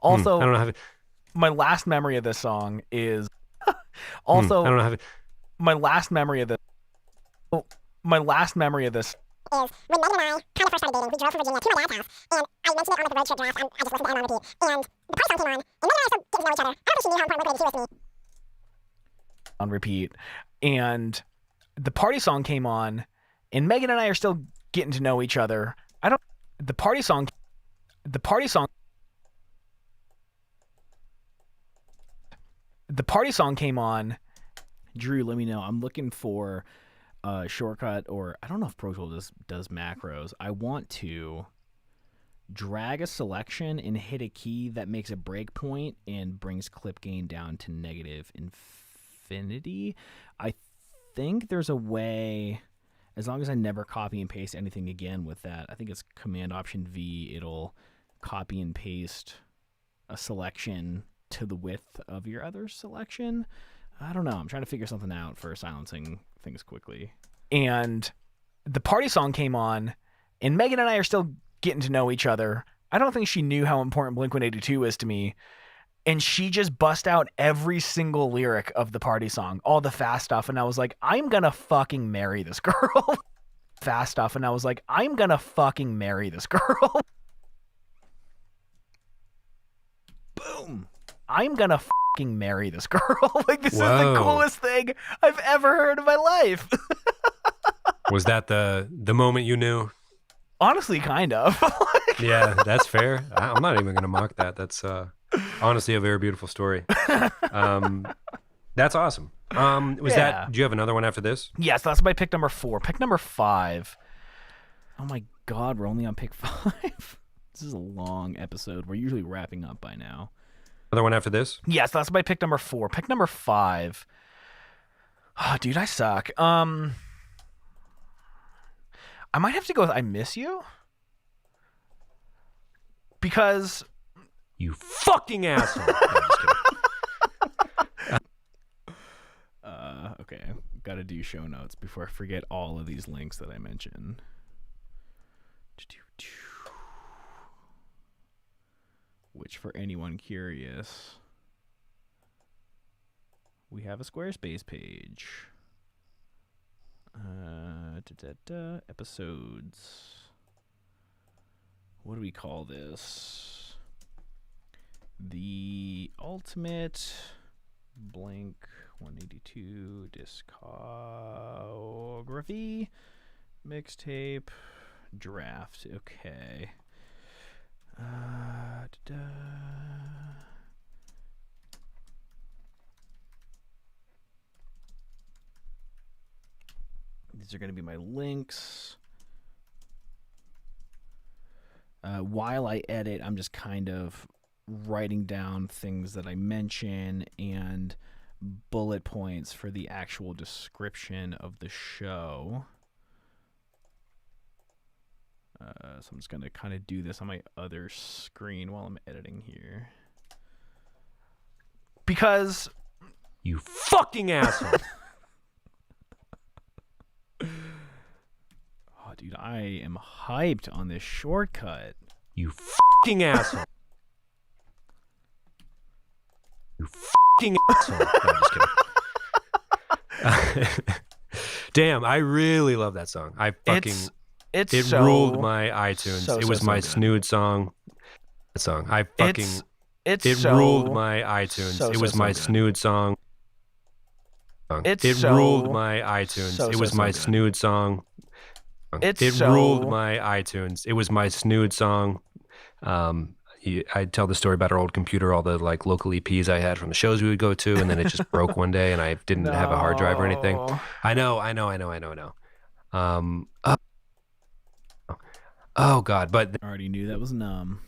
Also, I don't know how. My last memory of this song is also. I don't know how. My last memory of this. My last memory of this is when Megan and I kind of first started dating. We drove from Virginia to my dad's house, and I mentioned it on like the road trip draft. I just listened to it on repeat, and the party song came on, and Megan and I started getting to know each other. I don't think she knew how important Blink-182 was to me. On repeat, and the party song came on, and Megan and I are still getting to know each other. The party song came on. Drew, let me know. I'm looking for a shortcut, or I don't know if Pro Tools does macros. I want to drag a selection and hit a key that makes a breakpoint and brings clip gain down to negative infinity. I think there's a way, as long as I never copy and paste anything again with that. I think it's Command Option V. It'll copy and paste a selection to the width of your other selection. I don't know. I'm trying to figure something out for silencing things quickly. And the party song came on, and Megan and I are still getting to know each other. I don't think she knew how important Blink-182 is to me. And she just bust out every single lyric of the party song, all the fast stuff. And I was like, I'm going to fucking marry this girl. Fast stuff. And I was like, I'm going to fucking marry this girl. Boom. I'm going to fucking marry this girl. Like, this is the coolest thing I've ever heard in my life. Was that the moment you knew? Honestly, kind of. Yeah, that's fair. I'm not even going to mock that. That's honestly a very beautiful story. That's awesome. Do you have another one after this? Yes, that's my pick number 4. Pick number 5. Oh my God, we're only on pick 5. This is a long episode. We're usually wrapping up by now. Another one after this? Yes, that's my pick number 4. Pick number 5. Oh, dude, I suck. I might have to go with I Miss You. Because... You fucking asshole. No, I'm just kidding. Okay, got to do show notes before I forget all of these links that I mentioned. Which, for anyone curious, we have a Squarespace page. Episodes. What do we call this? The ultimate Blink-182 discography mixtape draft. Okay. These are going to be my links. While I edit, I'm just kind of writing down things that I mention and bullet points for the actual description of the show. So I'm just going to kind of do this on my other screen while I'm editing here. Because... You fucking asshole. Oh, dude, I am hyped on this shortcut. You fucking asshole. You fucking asshole. No, I'm just kidding. Damn, I really love that song. It ruled my iTunes. It was my snood song. That song. It ruled my iTunes. It was my snood song. It ruled my iTunes. It was my snood song. It ruled my iTunes. It was my snood song. I tell the story about our old computer, all the like local EPs I had from the shows we would go to, and then it just broke one day, and I didn't have a hard drive or anything. I know. Oh God, but I already knew that was numb.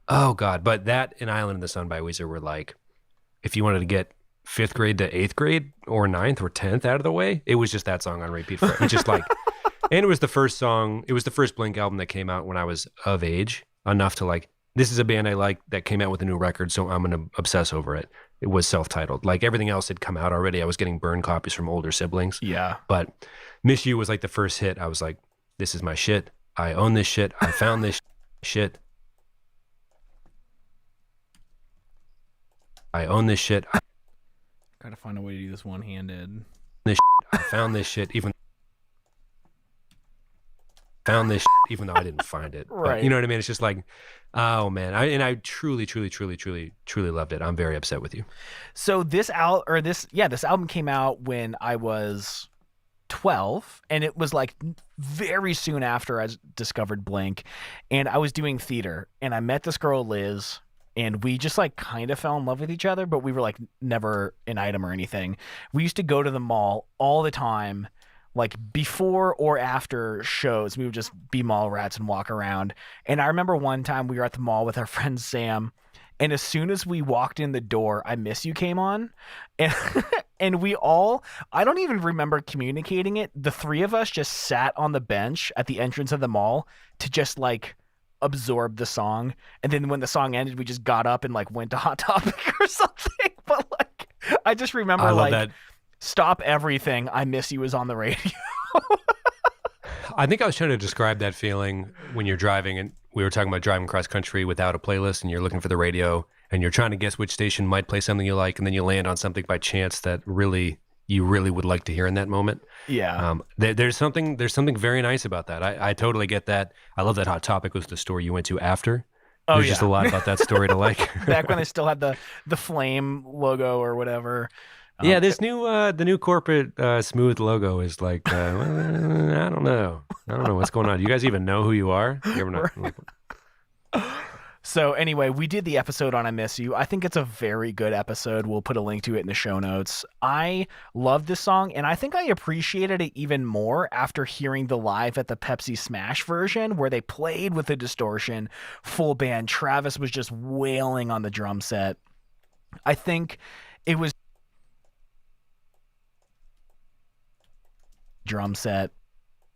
Oh God, but that and Island in the Sun by Weezer were like, if you wanted to get 5th grade to 8th grade or 9th or 10th out of the way, it was just that song on repeat. It's just like, and it was the first song. It was the first Blink album that came out when I was of age enough to like, this is a band I like that came out with a new record, so I'm going to obsess over it. It was self-titled. Like everything else had come out already. I was getting burned copies from older siblings. Yeah. But Miss You was like the first hit. I was like, this is my shit. I own this shit. I found this shit. I own this shit. Gotta find a way to do this one-handed. I found this shit even though I didn't find it. Right. But, you know what I mean? It's just like, oh man. I truly loved it. I'm very upset with you. So this album came out when I was 12, and it was like very soon after I discovered Blink, and I was doing theater, and I met this girl Liz, and we just like kind of fell in love with each other, but we were like never an item or anything. We used to go to the mall all the time, like before or after shows. We would just be mall rats and walk around. And I remember one time we were at the mall with our friend Sam, and as soon as we walked in the door, I Miss You came on, and and we all, I don't even remember communicating it. The three of us just sat on the bench at the entrance of the mall to just like absorb the song, and then when the song ended, we just got up and like went to Hot Topic or something. But like, I just remember like that. Stop everything. I Miss You was on the radio. I think I was trying to describe that feeling when you're driving, and we were talking about driving cross country without a playlist, and you're looking for the radio, and you're trying to guess which station might play something you like, and then you land on something by chance that you really would like to hear in that moment. Yeah. There's something very nice about that. I totally get that. I love that Hot Topic was the store you went to after. There's just a lot about that story to like. Back when they still had the flame logo or whatever. Yeah, this the new corporate smooth logo is like, I don't know what's going on. Do you guys even know who you are? You ever know? So anyway, we did the episode on I Miss You. I think it's a very good episode. We'll put a link to it in the show notes. I love this song, and I think I appreciated it even more after hearing the live at the Pepsi Smash version, where they played with the distortion, full band. Travis was just wailing on the drum set. I think it was drum set.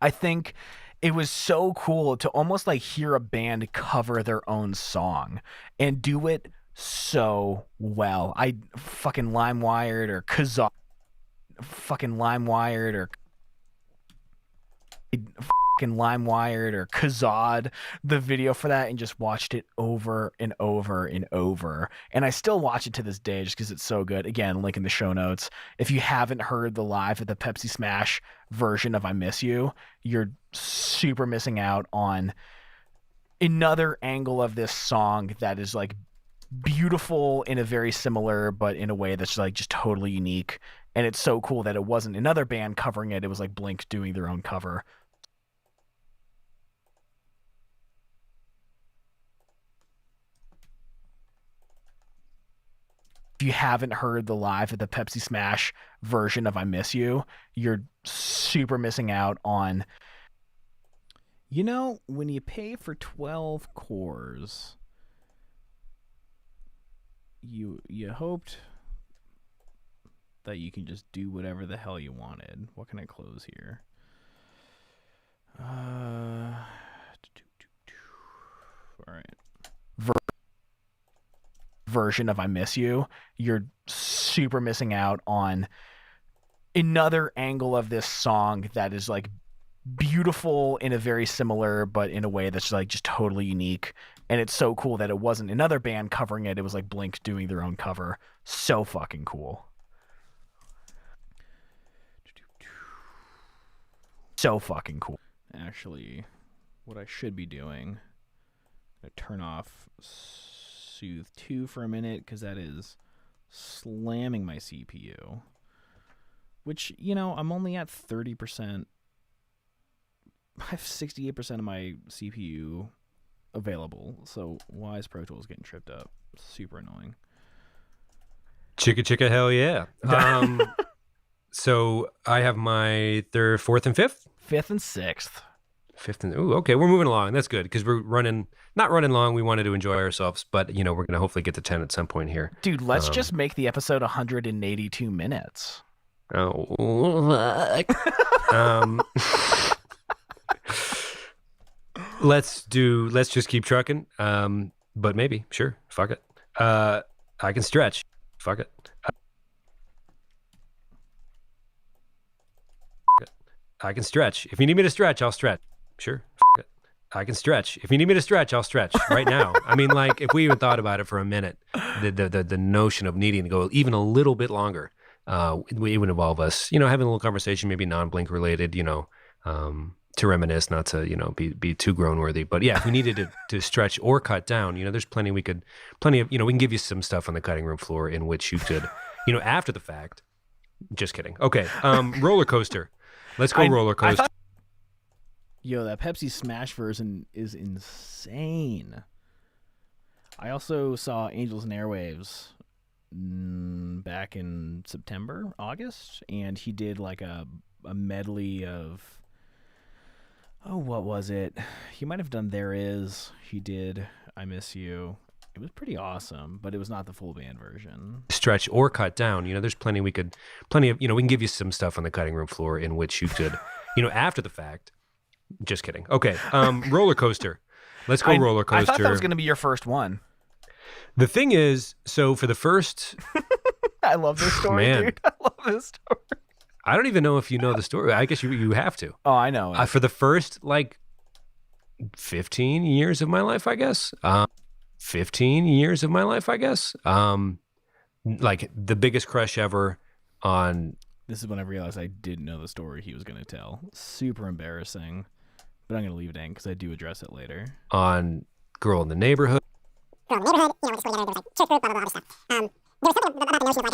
I think it was so cool to almost like hear a band cover their own song and do it so well. I fucking LimeWired or Kazaa, the video for that and just watched it over and over and over. And I still watch it to this day just because it's so good. Again, link in the show notes. If you haven't heard the live at the Pepsi Smash version of I Miss You, you're super missing out on another angle of this song that is like beautiful in a very similar, but in a way that's like just totally unique. And it's so cool that it wasn't another band covering it. It was like Blink doing their own cover. If you haven't heard the live at the Pepsi Smash version of I Miss You, you're super missing out on. You know, when you pay for 12 cores, you hoped that you can just do whatever the hell you wanted. What can I close here? All right. Version of I Miss You, you're super missing out on another angle of this song that is like beautiful in a very similar, but in a way that's like just totally unique. And it's so cool that it wasn't another band covering it. It was like Blink doing their own cover. So fucking cool. So fucking cool. Actually, what I should be doing, I'm gonna turn off Soothe 2 for a minute because that is slamming my CPU, which, you know, I'm only at 30%. I have 68% of my CPU available, so why is Pro Tools getting tripped up? Super annoying. Chicka hell yeah. So I have my third, fourth, and fifth? Fifth and sixth. Okay, we're moving along. That's good because we're not running long. We wanted to enjoy ourselves, but you know we're gonna hopefully get to 10 at some point here. Dude, let's just make the episode 182 minutes. Oh, let's just keep trucking. But maybe sure, fuck it. I can stretch. Fuck it. I can stretch. If you need me to stretch, I'll stretch. Sure. F it. I can stretch. If you need me to stretch, I'll stretch right now. I mean, like, if we even thought about it for a minute, the notion of needing to go even a little bit longer, it would involve us, you know, having a little conversation, maybe non-Blink related, you know, to reminisce, not to, you know, be too groan worthy. But yeah, if we needed to stretch or cut down, you know, there's plenty of, you know, we can give you some stuff on the cutting room floor in which you could, you know, after the fact. Just kidding. Okay. Roller coaster. Let's go roller coaster. Yo, that Pepsi Smash version is insane. I also saw Angels and Airwaves back in September, August, and he did like a medley of, what was it? He might have done There Is. He did I Miss You. It was pretty awesome, but it was not the full band version. Stretch or cut down. You know, there's plenty of, you know, we can give you some stuff on the cutting room floor in which you could, you know, after the fact. Just kidding. Okay. Roller coaster. Let's go roller coaster. I thought that was going to be your first one. The thing is, so for the first... I love this story, Man. dude. I love this story. I don't even know if you know the story. I guess you have to. Oh, I know it. For the first, 15 years of my life, I guess. 15 years of my life, I guess. The biggest crush ever on... This is when I realized I didn't know the story he was going to tell. Super embarrassing. But I'm going to leave it in because I do address it later. On Girl in the Neighborhood. Girl in the neighborhood, you know, just together, like church group, blah, blah, blah, stuff. There was something about the notion of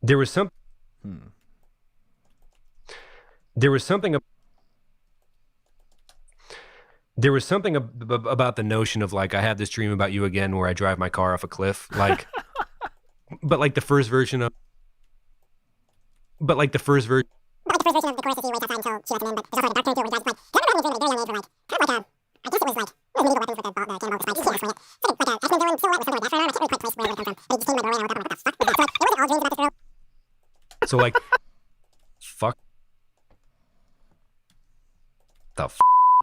There was some... There was something about the notion of I have this dream about you again where I drive my car off a cliff. But the first version of... the first version of the chorus is he waits outside until she lets him in, but there's also a dark turn to it where Dad's like, can I remember having a dream at a very young age where kind of I guess it was medieval weapons with the cannonball spikes. He answering it. It's like a X-Men villain silhouette with something like that for an arm. I can't really quite place where it would come from. But he just came to my door and I woke up and what the fuck was that? So it wasn't all dreams about this girl. So fuck. The f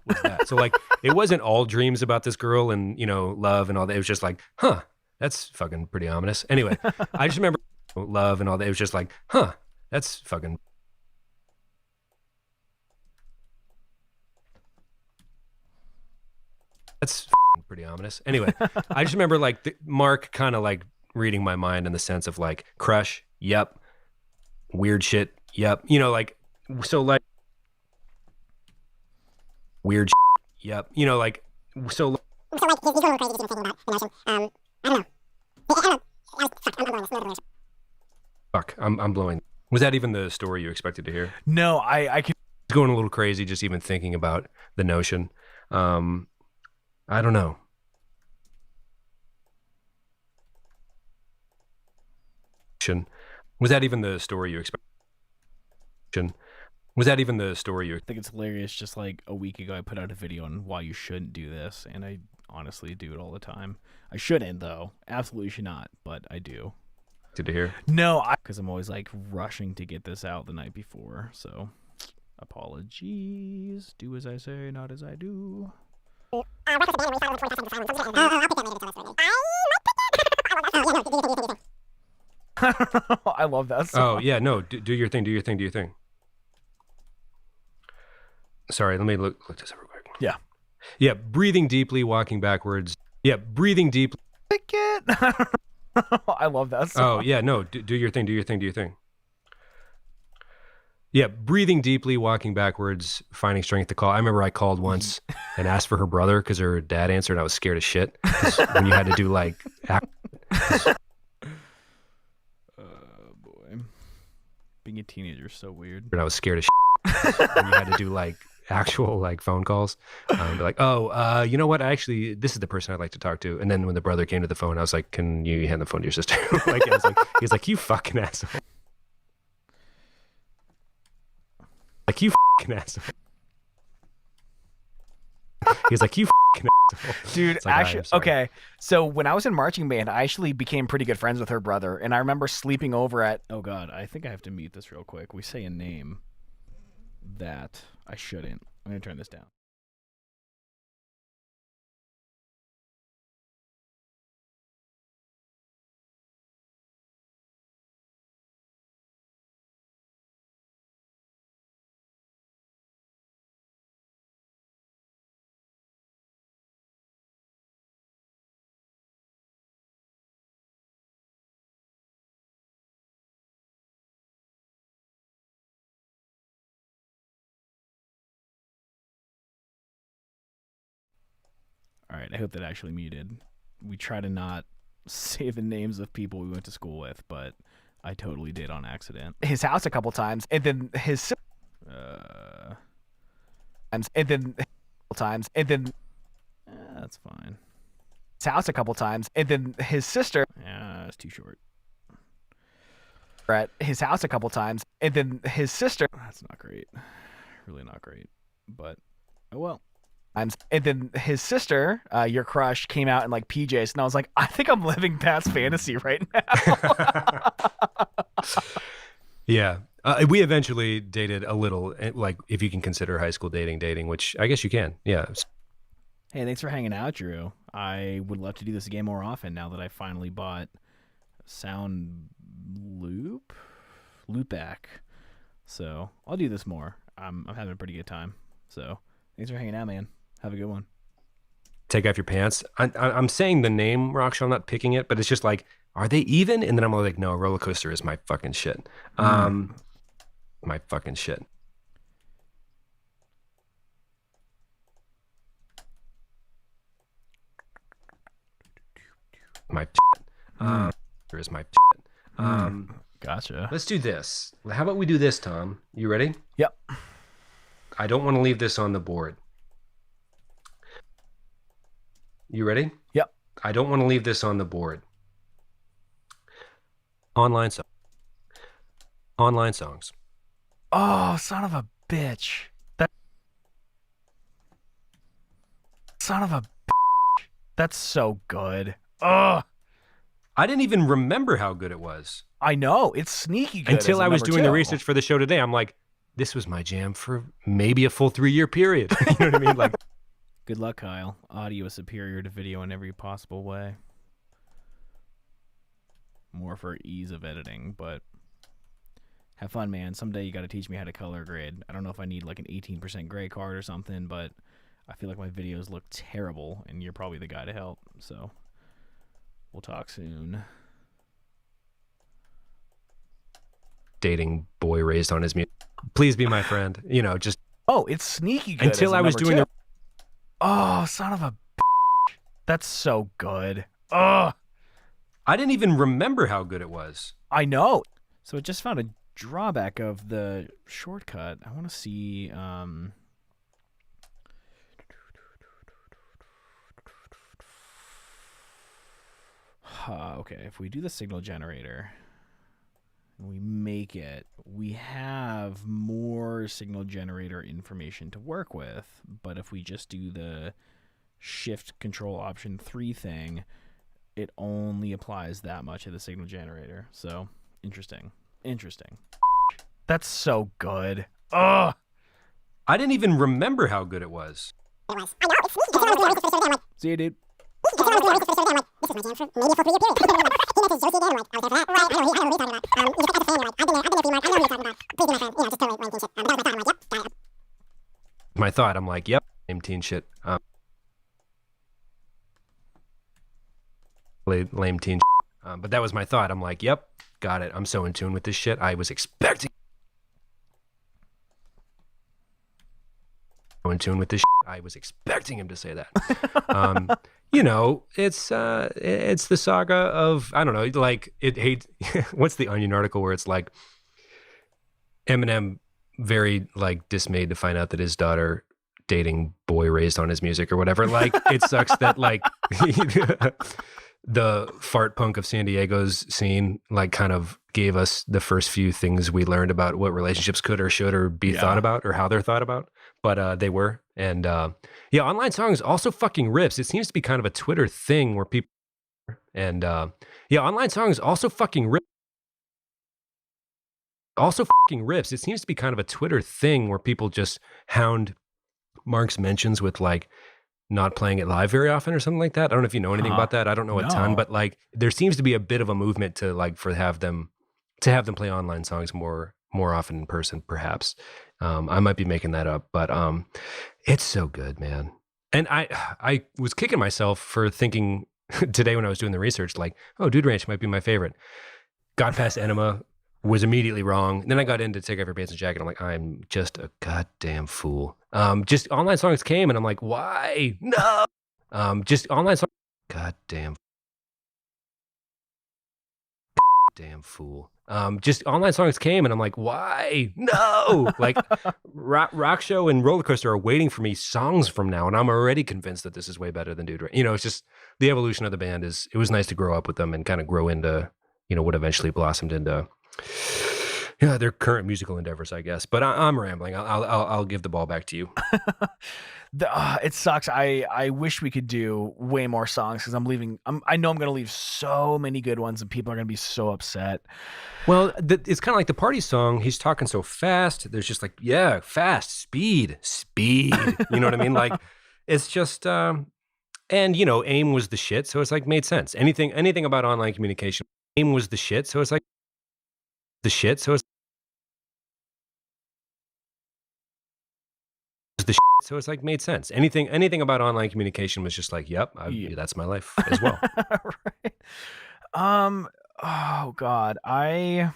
was that? So it wasn't all dreams about this girl and, love and all that. It was just that's fucking pretty ominous. Anyway, I just remember love and all that. It was just that's fucking... That's pretty ominous. Anyway, I just remember Mark kind of reading my mind in the sense of crush, yep. Weird shit, yep. Weird shit, yep. So he's going crazy just even thinking about the notion. I don't know. I'm blowing this. Fuck, I'm blowing. Was that even the story you expected to hear? No, I can... It's going a little crazy just even thinking about the notion. I don't know. Was that even the story you expected? Was that even the story you... I think it's hilarious. Just a week ago, I put out a video on why you shouldn't do this, and I honestly do it all the time. I shouldn't, though. Absolutely should not, but I do. Did you hear? No, because I'm always rushing to get this out the night before, so apologies. Do as I say, not as I do. I'll put that later to tell the story. I love that song. Oh, yeah, no, do your thing, do your thing, do your thing. Sorry, let me look this up real quick. Yeah. Yeah, breathing deeply, walking backwards. Yeah, breathing deeply. I love that song. Oh, yeah, no, do your thing, do your thing, do your thing. Yeah, breathing deeply, walking backwards, finding strength to call. I remember I called once and asked for her brother because her dad answered and I was scared as shit. When you had to do Boy. Being a teenager is so weird. And I was scared as shit when you had to do actual phone calls. Be you know what? This is the person I'd like to talk to. And then when the brother came to the phone, I was like, can you hand the phone to your sister? He's like, you fucking asshole. You fucking asshole. He's like, you fucking asshole. Dude, actually, okay. So when I was in marching band, I actually became pretty good friends with her brother. And I remember sleeping over at, oh God, I think I have to mute this real quick. We say a name that I shouldn't. I'm going to turn this down. All right, I hope that actually muted. We try to not say the names of people we went to school with, but I totally did on accident. His house a couple times, and then his that's fine. His house a couple times, and then his sister. Yeah, that's too short. We're at his house a couple times, and then his sister. That's not great. Really not great, but oh well. And then his sister, your crush, came out in PJs, and I was like, I think I'm living past fantasy right now. Yeah. We eventually dated a little, like if you can consider high school dating, which I guess you can. Yeah. Hey, thanks for hanging out, Drew. I would love to do this again more often now that I finally bought Sound Loopback. So I'll do this more. I'm having a pretty good time. So thanks for hanging out, man. Have a good one. Take off your pants. I'm saying the name Rockshaw, I'm not picking it, but it's just like, are they even? And then I'm like, no, Roller Coaster is my fucking shit. My fucking shit. My shit. Is my shit. Gotcha. Let's do this. How about we do this, Tom? You ready? Yep. I don't want to leave this on the board. You ready? Yep. I don't want to leave this on the board. Online songs. Oh, son of a bitch. Son of a bitch. That's so good. Ugh. I didn't even remember how good it was. I know. It's sneaky good. Until I was doing the research for the show today. I'm like, this was my jam for maybe a full 3-year period. You know what I mean? Like, good luck, Kyle. Audio is superior to video in every possible way. More for ease of editing, but have fun, man. Someday you got to teach me how to color grade. I don't know if I need like an 18% gray card or something, but I feel like my videos look terrible, and you're probably the guy to help. So we'll talk soon. Dating boy raised on his music. Please be my friend. You know, just. Oh, it's sneaky good. Until I was doing the. Oh, son of a bitch. That's so good. Ugh. I didn't even remember how good it was. I know. So it just found a drawback of the shortcut. I want to see. Okay, if we do the signal generator and we make it, we have more signal generator information to work with. But if we just do the shift control option 3 thing, it only applies that much of the signal generator. So interesting. That's so good. Ugh. I didn't even remember how good it was. See you, dude. My thought, I'm like, yep, lame teen shit. Lame teen shit. But that was my thought. I'm like, yep, got it. I'm so in tune with this shit. I was expecting. In tune with this shit. I was expecting him to say that. You know, it's the saga of, I don't know, like it hates. What's the Onion article where it's like Eminem very like dismayed to find out that his daughter dating boy raised on his music or whatever. Like it sucks that like the fart punk of San Diego's scene like kind of gave us the first few things we learned about what relationships could or should or be thought about or how they're thought about. But they were. And yeah, online songs also fucking rips. It seems to be kind of a Twitter thing where people and yeah, online songs also fucking rip. Also fucking rips. It seems to be kind of a Twitter thing where people just hound Mark's mentions with like not playing it live very often or something like that. I don't know if you know anything about that. I don't know a ton, but like there seems to be a bit of a movement to like have them play online songs more often in person, perhaps. I might be making that up, but it's so good, man. And I was kicking myself for thinking today when I was doing the research, like, oh, Dude Ranch might be my favorite. Got past Enema, was immediately wrong. Then I got into Take Off Your Pants and Jacket. I'm like, I'm just a goddamn fool. Just online songs came and I'm like, why? No. Just online songs. Goddamn fool. Just online songs came and I'm like, why? No. Like Rock Show and Roller Coaster are waiting for me songs from now. And I'm already convinced that this is way better than Dude Ranch. You know, it's just the evolution of the band it was nice to grow up with them and kind of grow into, you know, what eventually blossomed into Yeah, their current musical endeavors, I guess. But I'm rambling. I'll give the ball back to you. It sucks. I wish we could do way more songs because I know I'm going to leave so many good ones and people are going to be so upset. Well, it's kind of like the party song. He's talking so fast. There's just like, yeah, fast, speed. You know what I mean? Like, it's just, and you know, AIM was the shit. So it's like made sense. Anything about online communication, AIM was the shit. So it's like the shit. So it's the shit. So it's like made sense. Anything about online communication was just like, yep, that's my life as well. Right. Oh God, oh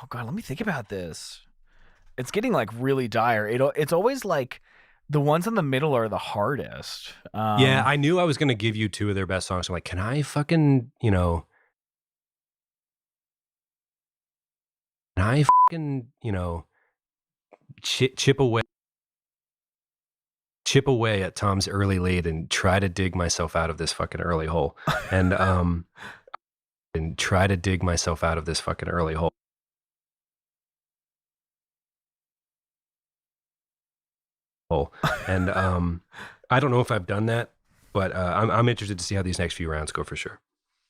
God, let me think about this. It's getting like really dire. It's always like the ones in the middle are the hardest. Yeah, I knew I was going to give you two of their best songs. I'm like, can I fucking, you know, chip away at Tom's early lead and try to dig myself out of this fucking early hole. And try to dig myself out of this fucking early hole. And I don't know if I've done that, but I'm interested to see how these next few rounds go for sure.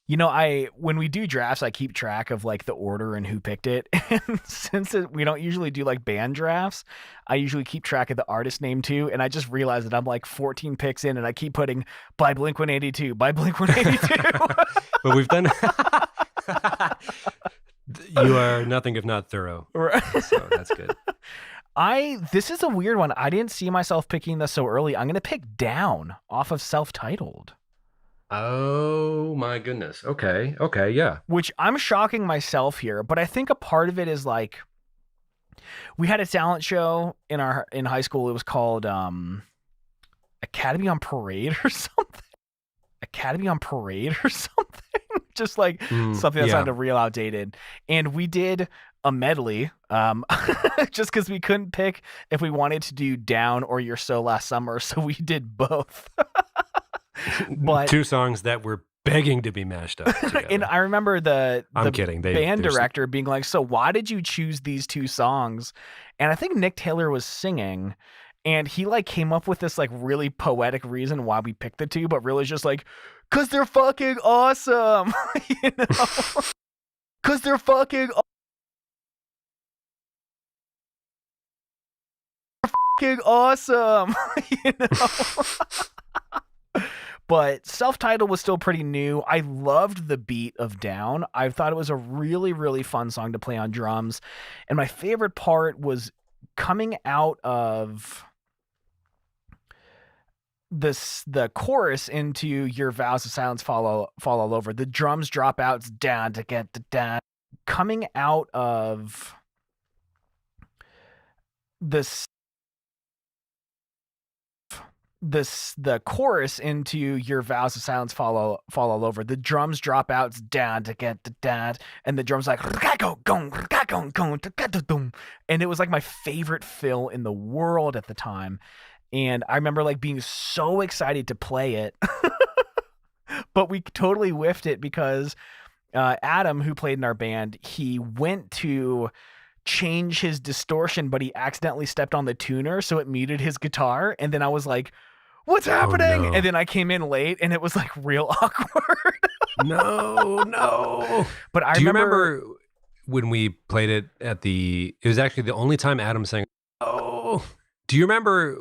You know, when we do drafts, I keep track of like the order and who picked it. And since we don't usually do like band drafts, I usually keep track of the artist name too. And I just realized that I'm like 14 picks in and I keep putting by Blink-182, by Blink-182. But we've done. You are nothing if not thorough. Right. So that's good. This is a weird one. I didn't see myself picking this so early. I'm going to pick Down off of Self-Titled. Oh my goodness. Okay, yeah. Which I'm shocking myself here, but I think a part of it is like we had a talent show in high school. It was called Academy on Parade or something. Just like something that sounded real outdated. And we did a medley just because we couldn't pick if we wanted to do Down or You're So Last Summer. So we did both. But two songs that were begging to be mashed up together. And I remember the band director being like, so why did you choose these two songs? And I think Nick Taylor was singing and he like came up with this like really poetic reason why we picked the two, but really just like, cause they're fucking awesome. You know? Cause they're fucking awesome. You know? But Self-Titled was still pretty new. I loved the beat of Down. I thought it was a really, really fun song to play on drums. And my favorite part was coming out of the chorus into Your Vows of Silence fall all over. The drums drop out. It's down to get the down. Coming out of the chorus into Your Vows of Silence fall all over. The drums drop out. It's down to get the dad, and the drums like and it was like my favorite fill in the world at the time. And I remember like being so excited to play it, but we totally whiffed it because Adam, who played in our band, he went to change his distortion, but he accidentally stepped on the tuner, so it muted his guitar. And then I was like, what's happening? No. And then I came in late and it was like real awkward. No. But I remember when we played it it was actually the only time Adam sang. Oh, do you remember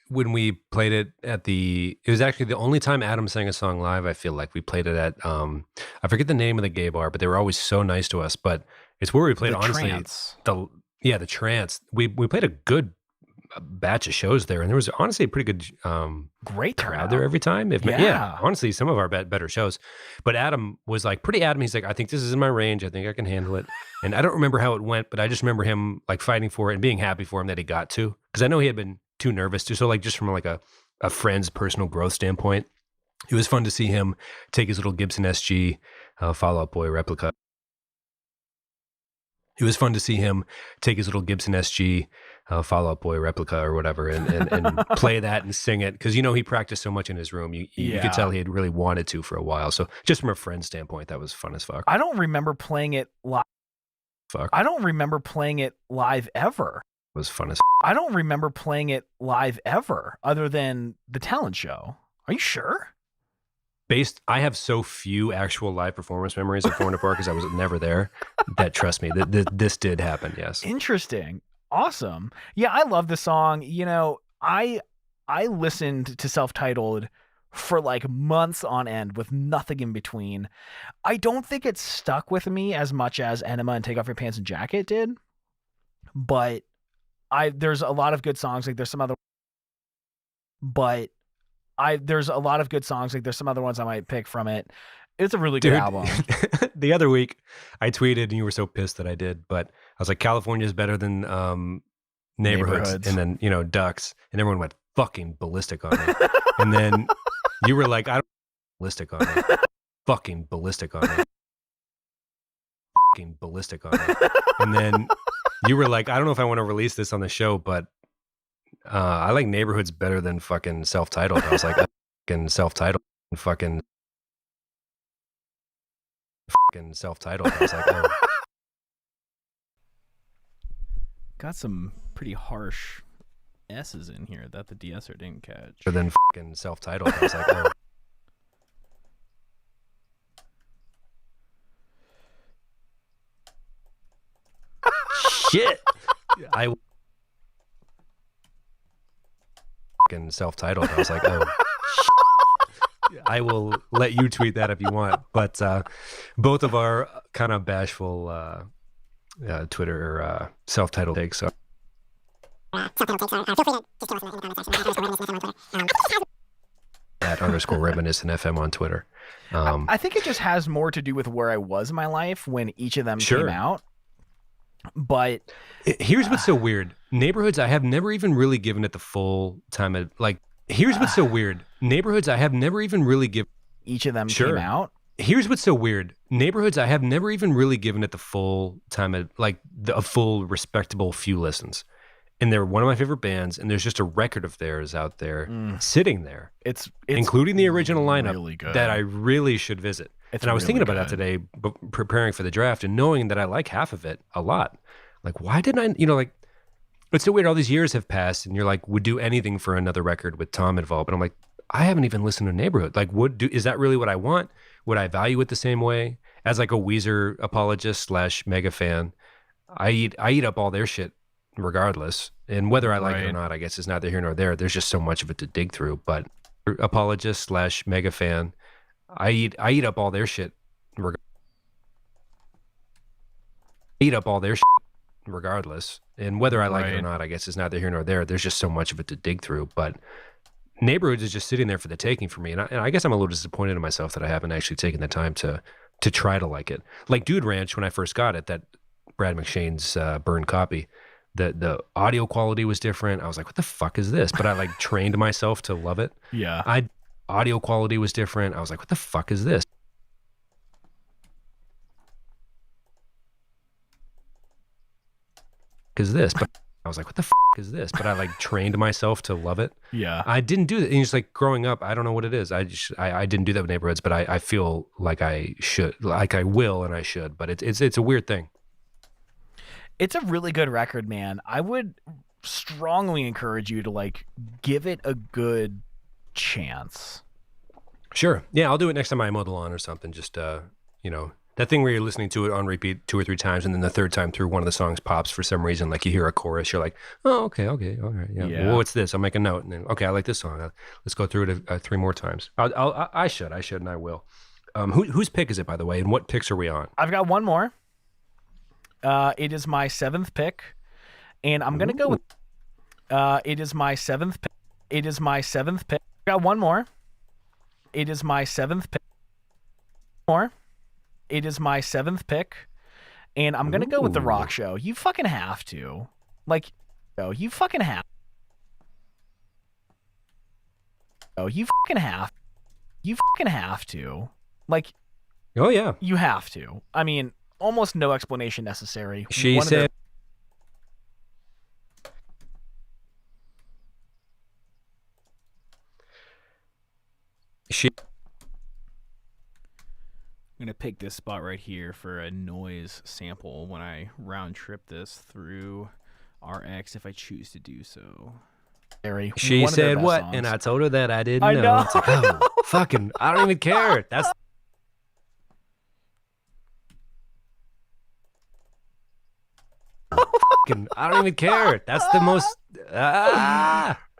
when we played it it was actually the only time Adam sang a song live. I feel like we played it at, I forget the name of the gay bar, but they were always so nice to us. But it's where we played, honestly, the Trance. We played a good batch of shows there, and there was honestly a pretty good great crowd there every time. Honestly, some of our better shows. But Adam was like pretty adamant. He's like, I think this is in my range. I think I can handle it. And I don't remember how it went, but I just remember him like fighting for it and being happy for him that he got to, because I know he had been too nervous to. So like just from like a friend's personal growth standpoint, it was fun to see him take his little Gibson SG Fall Out Boy replica. It was fun to see him take his little Gibson SG Fall Out Boy replica or whatever, and play that and sing it, because he practiced so much in his room. You could tell he had really wanted to for a while. So just from a friend standpoint, that was fun as fuck. I don't remember playing it live. I don't remember playing it live ever. It was fun as. I don't remember playing it live ever, other than the talent show. Are you sure? I have so few actual live performance memories of Corner Park because I was never there. That, trust me, this did happen. Yes. Interesting. Awesome. Yeah, I love the song. I listened to Self-Titled for like months on end with nothing in between. I don't think it stuck with me as much as Enema and Take Off Your Pants and Jacket did, but there's a lot of good songs. Like there's some other ones I might pick from it. It's a really good album. The other week I tweeted and you were so pissed that I did, but I was like, California is better than Neighborhoods. And then, Ducks, and everyone went fucking ballistic on it. And then you were like, I don't ballistic on it. Fucking ballistic on it. Fucking ballistic on it. And then you were like, I don't know if I want to release this on the show, but I like Neighborhoods better than fucking Self-Titled. I was like, fucking Self-Titled, fucking Self-Titled. I was like, oh. Got some pretty harsh S's in here that the DSer didn't catch. Better than fucking Self-Titled. I was like, oh. Shit. I fucking Self-Titled. I was like, oh. I will let you tweet that if you want, but both of our kind of bashful Twitter self-titled takes. So. @_reminiscent FM on Twitter. I think it just has more to do with where I was in my life when each of them came out. But here's what's so weird. Neighborhoods, I have never even really given it the full time of, like, here's what's so weird. Neighborhoods, I have never even really given each of them came out. Here's what's so weird. Neighborhoods, I have never even really given it the full time of, like, a full respectable few listens. And they're one of my favorite bands, and there's just a record of theirs out there sitting there. It's including the original lineup really that I really should visit. And I was thinking about that today, preparing for the draft, and knowing that I like half of it a lot. Like, why didn't I, like, it's so weird. All these years have passed, and you're like, would do anything for another record with Tom involved. But I'm like, I haven't even listened to Neighborhood. Like, is that really what I want? Would I value it the same way? As like a Weezer apologist / mega fan, I eat up all their shit regardless. And whether I like it or not, I guess is neither here nor there. There's just so much of it to dig through. But apologist / mega fan, I eat up all their shit. Regardless. And whether I like it or not, I guess is neither here nor there. There's just so much of it to dig through. But Neighborhoods is just sitting there for the taking for me. And I guess I'm a little disappointed in myself that I haven't actually taken the time to try to like it. Like Dude Ranch, when I first got it, that Brad McShane's burned copy, the audio quality was different. I was like, what the fuck is this? But I like trained myself to love it. Yeah. Audio quality was different. I was like, what the fuck is this? But I was like, what the fuck is this? But I like trained myself to love it. Yeah. I didn't do that. And just like growing up, I don't know what it is. I didn't do that with Neighborhoods, but I feel like I should, like I will, and I should, but it's a weird thing. It's a really good record, man. I would strongly encourage you to like give it a good chance. Sure. Yeah, I'll do it next time I mow the lawn or something. Just that thing where you're listening to it on repeat 2 or 3 times, and then the third time through, one of the songs pops for some reason. Like you hear a chorus, you're like, oh, okay, all right, yeah. Well, what's this? I'll make a note, and then okay, I like this song. Let's go through it 3 more times. I should, and I will. Whose pick is it, by the way, and what picks are we on? I've got one more. It is my 7th pick, and I'm gonna go with. It is my 7th pick. It is my 7th pick. Got one more. It is my 7th pick. It is my 7th pick, and I'm gonna go with The Rock Show. You fucking have to, like, you fucking have. You fucking have. You fucking have to, like. Oh yeah. You have to. I mean, almost no explanation necessary. She said. I'm going to pick this spot right here for a noise sample when I round trip this through RX if I choose to do so. She said what? Songs. And I told her that I didn't know. It's like, oh, fucking, I don't even care. That's fucking, I don't even care. That's the most.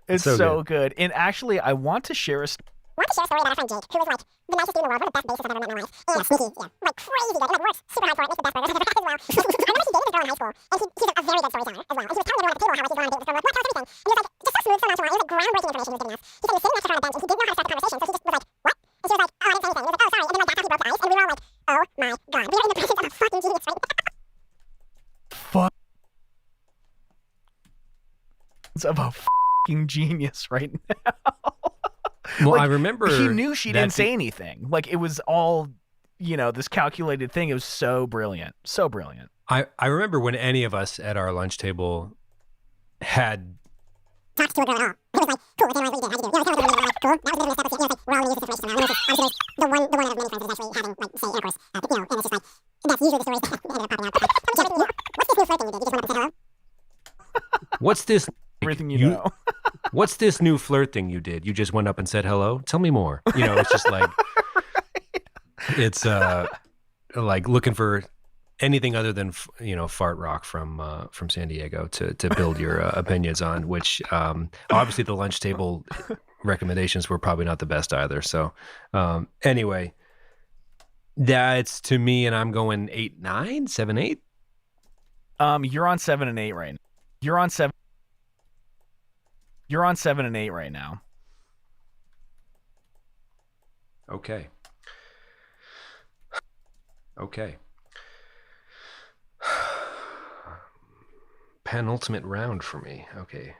It's so good. And actually, I want to share a story. I want to share a story about our friend Jake, who was like the nicest dude in the world, one of the best bassists I've ever met in my life. And sneaky, like crazy good. He like works super hard for it, makes the best burgers as well. I remember he dated this girl in high school, and he's a very good storyteller as well. And he was telling everyone at the table how he's going on a date with this girl. Like, what, tell us everything. And he was like, just so smooth, so nonchalant. It was like groundbreaking information he was giving us. He said he was sitting next to her on a bench, and he didn't know how to start the conversation, so he just was like, what? And she was like, oh, I didn't say anything. He was like, oh, sorry. And then like that's how he broke the ice, and we were all like, oh my god, we are in the presence of a fucking genius, right? Fuck. Of a fucking genius right now. Well, like, I remember he knew she didn't say anything. Like it was all, this calculated thing. It was so brilliant. So brilliant. I remember when any of us at our lunch table had talked to a girl at all. He was like, cool, okay, what you did, how'd you do? Tell us everything. Like, cool, that was literally a step. He was like, we're all gonna use this information now. And obviously the one out of many friends is actually having, like, say, intercourse. And it's just like, that's usually the stories that ended up popping out. What's this new flirting you did? You just went up and said hello? What's this? Everything you know. What's this new flirt thing you did? You just went up and said hello? Tell me more. It's just like, it's like looking for anything other than, fart rock from San Diego to build your opinions on, which obviously the lunch table recommendations were probably not the best either. So anyway, that's to me, and I'm going 8, 9, 7, 8. You're on 7 and 8 right now. You're on 7 and 8 right now. Okay. Penultimate round for me. Okay.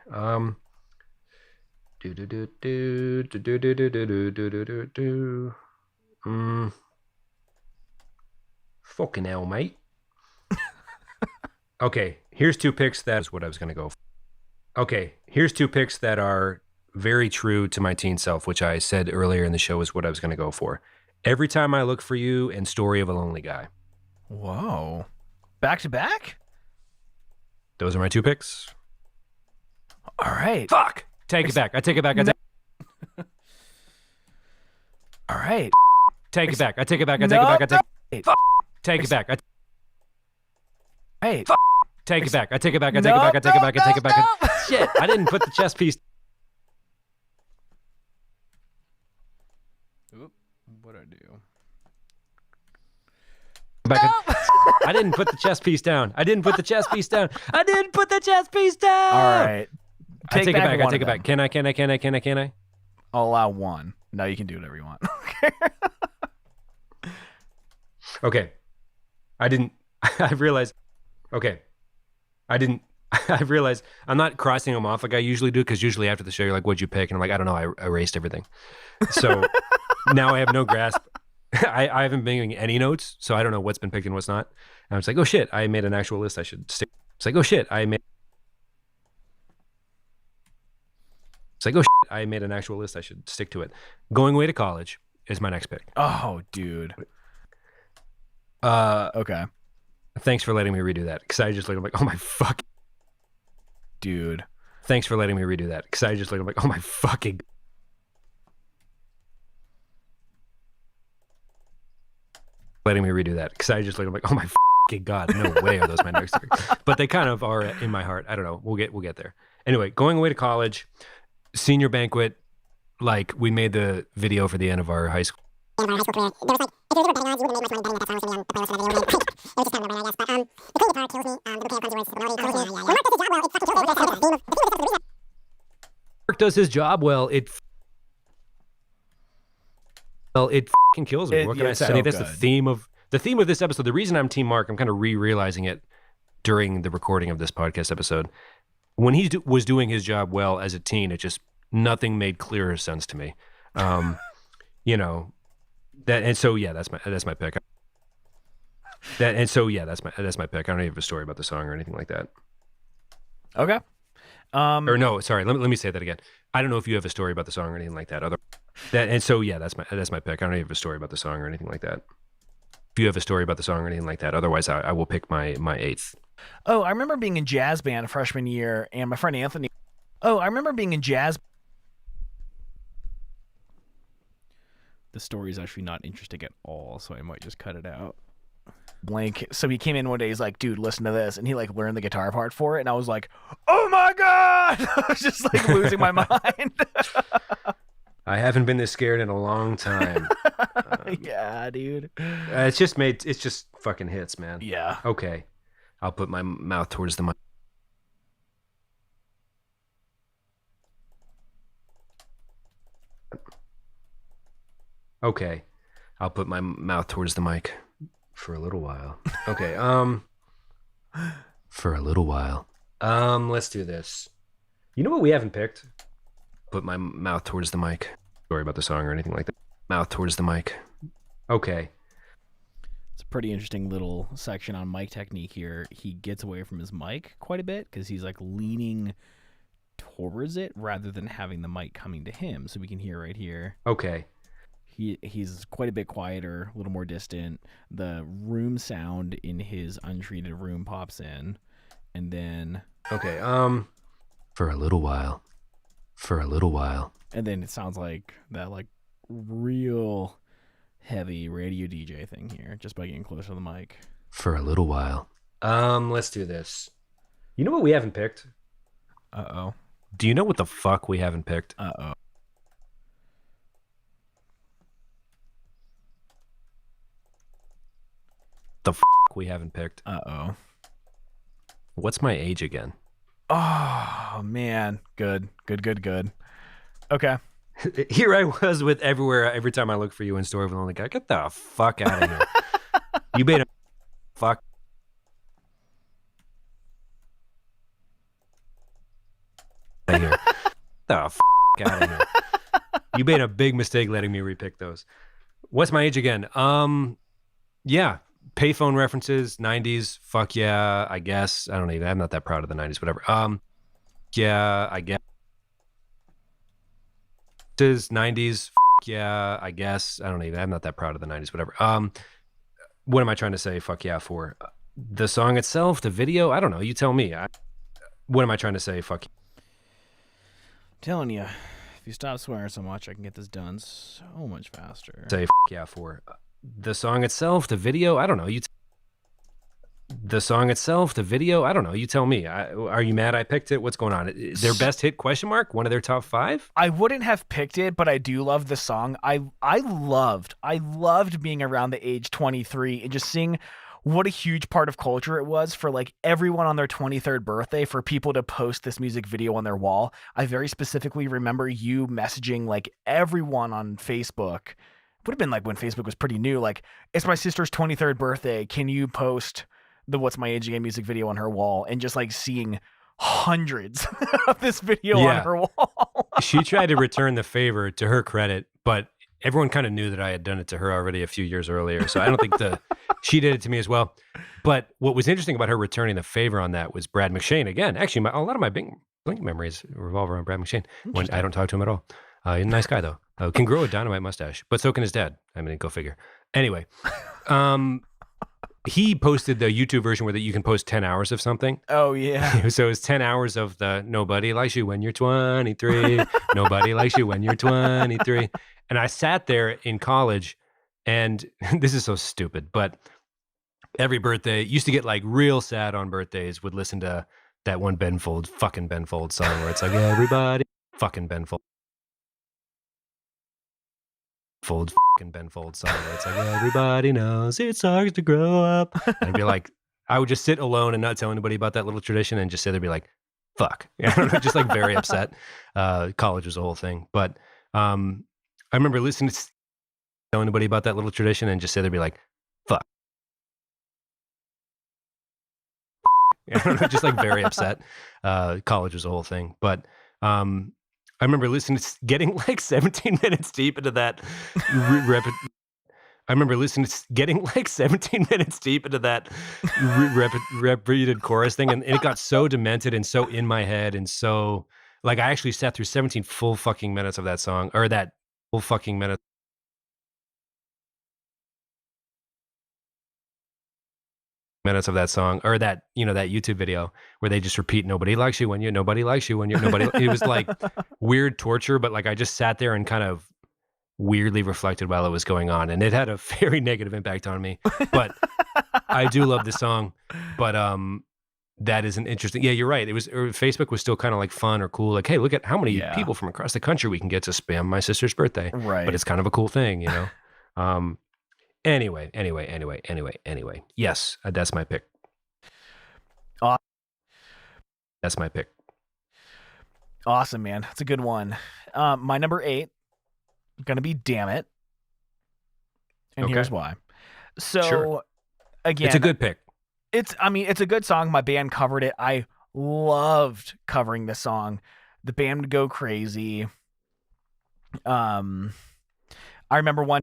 Fucking hell, mate. Okay, here's two picks. That's what I was going to go for. Okay, here's two picks that are very true to my teen self, which I said earlier in the show is what I was going to go for. Every Time I Look for You and Story of a Lonely Guy. Whoa. Back to back? Those are my two picks. All right. Fuck. Take it back. I take it back. All right. Take it back. I take it back. I take it back. I take it back. Take it back. Hey. Take it back. I take it back. I take it back. I take it back. I take it back. Shit. I didn't put the chess piece. Oop. What'd I do? I didn't put the chess piece down. I didn't put the chess piece down. I didn't put the chess piece down. All right. I take it back. I take it back. Can I? I'll allow one. No, you can do whatever you want. Okay. I realized. Okay. I realized I'm not crossing them off like I usually do, because usually after the show you're like, what'd you pick? And I'm like, I don't know. I erased everything. So now I have no grasp. I haven't been making any notes, so I don't know what's been picked and what's not. And I was like, oh shit, I made an actual list. I should stick. It's like, oh shit, I made an actual list. I should stick to it. Going Away to College is my next pick. Oh, dude. Okay. Thanks for letting me redo that, because I just looked, I'm like, oh my fuck. Dude. Thanks for letting me redo that, because I just looked, I'm like, oh my fucking. Letting me redo that, because I just looked, I'm like, oh my fucking god, no way are those my next picks. But they kind of are in my heart. I don't know. We'll get there. Anyway, Going Away to College, senior banquet. Like, we made the video for the end of our high school. There was like, if you were betting odds, you wouldn't make much money betting that song was going to be on the playlist of the video. It was just kind of no-brainer, I guess. But the clean guitar kills me. The bouquet of clumsy words kills me. Mark does his job well. It fucking kills me. Mark does his job well. It fucking kills me. What can I say? I think that's the theme of this episode. The reason I'm Team Mark, I'm kind of re-realizing it during the recording of this podcast episode. When he was doing his job well as a teen, it just nothing made clearer sense to me. That, and so yeah, that's my pick. That's my pick. I don't even have a story about the song or anything like that. Okay. Or no, sorry. Let me say that again. I don't know if you have a story about the song or anything like that. That's my pick. I don't even have a story about the song or anything like that. If you have a story about the song or anything like that, otherwise I will pick my eighth. Oh, I remember being in jazz band freshman year, and my friend Anthony. Oh, I remember being in jazz. The story is actually not interesting at all, so I might just cut it out. Blink. So he came in one day, he's like, dude, listen to this. And he like learned the guitar part for it. And I was like, oh my God. I was just like losing my mind. I haven't been this scared in a long time. Yeah, dude. It's just fucking hits, man. Yeah. Okay. I'll put my mouth towards the mic. Okay. I'll put my mouth towards the mic for a little while. Okay. For a little while. Let's do this. You know what we haven't picked? Put my mouth towards the mic. Story about the song or anything like that. Mouth towards the mic. Okay. It's a pretty interesting little section on mic technique here. He gets away from his mic quite a bit because he's like leaning towards it rather than having the mic coming to him. So we can hear right here. Okay. He's quite a bit quieter, a little more distant. The room sound in his untreated room pops in, and then okay, for a little while, and then it sounds like that like real heavy radio DJ thing here, just by getting closer to the mic. For a little while. Let's do this. You know what we haven't picked? Uh-oh. Do you know what the fuck we haven't picked? Uh-oh. The fuck we haven't picked? Uh-oh. What's my age again? Oh, man. Good. Okay. Here I was with everywhere. Every time I look for you in store, I'm like, get the fuck out of here. You made a fuck. Out of here. The fuck out of here. You made a big mistake letting me repick those. What's my age again? Yeah. Payphone references, 90s, fuck yeah, I guess. I don't even, I'm not that proud of the 90s, whatever. Yeah, I guess. 90s, fuck yeah, I guess. I don't even, I'm not that proud of the 90s, whatever. What am I trying to say fuck yeah for? The song itself, the video, I don't know, you tell me. What am I trying to say fuck yeah? I'm telling you, if you stop swearing so much, I can get this done so much faster. Say fuck yeah for? The song itself, the video, I don't know. The song itself, the video, I don't know. You tell me. Are you mad I picked it? What's going on? Their best hit, question mark? One of their top 5? I wouldn't have picked it, but I do love the song. I loved being around the age 23 and just seeing what a huge part of culture it was for like everyone on their 23rd birthday for people to post this music video on their wall. I very specifically remember you messaging like everyone on Facebook. Would have been like when Facebook was pretty new, like, it's my sister's 23rd birthday, can you post the What's My Age Again music video on her wall? And just like seeing hundreds of this video on her wall. She tried to return the favor, to her credit, but everyone kind of knew that I had done it to her already a few years earlier, so I don't think she did it to me as well. But what was interesting about her returning the favor on that was Brad McShane. Again, actually, a lot of my Blink memories revolve around Brad McShane, when I don't talk to him at all. He's a nice guy, though. Can grow a dynamite mustache, but so can his dad. I mean, go figure. Anyway, he posted the YouTube version where you can post 10 hours of something. Oh, yeah. So it's 10 hours of the nobody likes you when you're 23. Nobody likes you when you're 23. And I sat there in college, and this is so stupid, but every birthday, used to get like real sad on birthdays, would listen to that one fucking Ben Folds song where it's like, everybody, fucking Ben Folds. Ben Folds song where it's like, everybody knows it sucks to grow up. And I'd be like, I would just sit alone and not tell anybody about that little tradition and just sit there and be like, fuck. I don't know, just like very upset. College was a whole thing. But I remember listening to tell anybody about that little tradition and just sit there and be like, fuck. I don't know, just like very upset. College was a whole thing. But I remember getting like 17 minutes deep into that repeated chorus thing, and it got so demented and so in my head, and so like I actually sat through 17 full fucking minutes of that song, or that Full fucking minutes of that song, or that, that YouTube video where they just repeat, nobody likes you when nobody likes you when nobody. It was like weird torture, but like I just sat there and kind of weirdly reflected while it was going on, and it had a very negative impact on me. But I do love the song. But that is an interesting. Yeah, you're right. Facebook was still kind of like fun or cool. Like, hey, look at how many people from across the country we can get to spam my sister's birthday. Right. But it's kind of a cool thing, Anyway. Yes, that's my pick. That's my pick. Awesome, man. That's a good one. My number 8 going to be Damn It. And here's why. So, again, it's a good pick. It's a good song. My band covered it. I loved covering this song. The band would go crazy. I remember one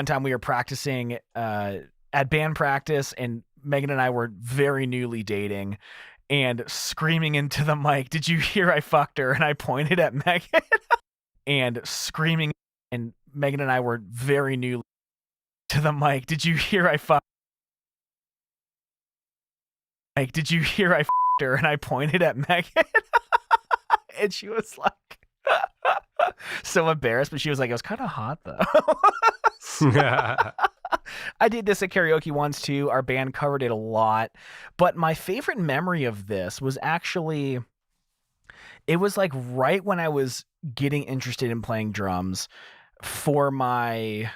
time we were practicing at band practice, and Megan and I were very newly dating, and screaming into the mic, "Did you hear I fucked her?" And I pointed at Megan and screaming, and Megan and I were very newly to the mic, "Did you hear I fucked her?" Like, "Did you hear I fucked her?" And I pointed at Megan and she was like so embarrassed, but she was like, "It was kind of hot though." I did this at karaoke once too. Our band covered it a lot, but my favorite memory of this was actually, it was like right when I was getting interested in playing drums for my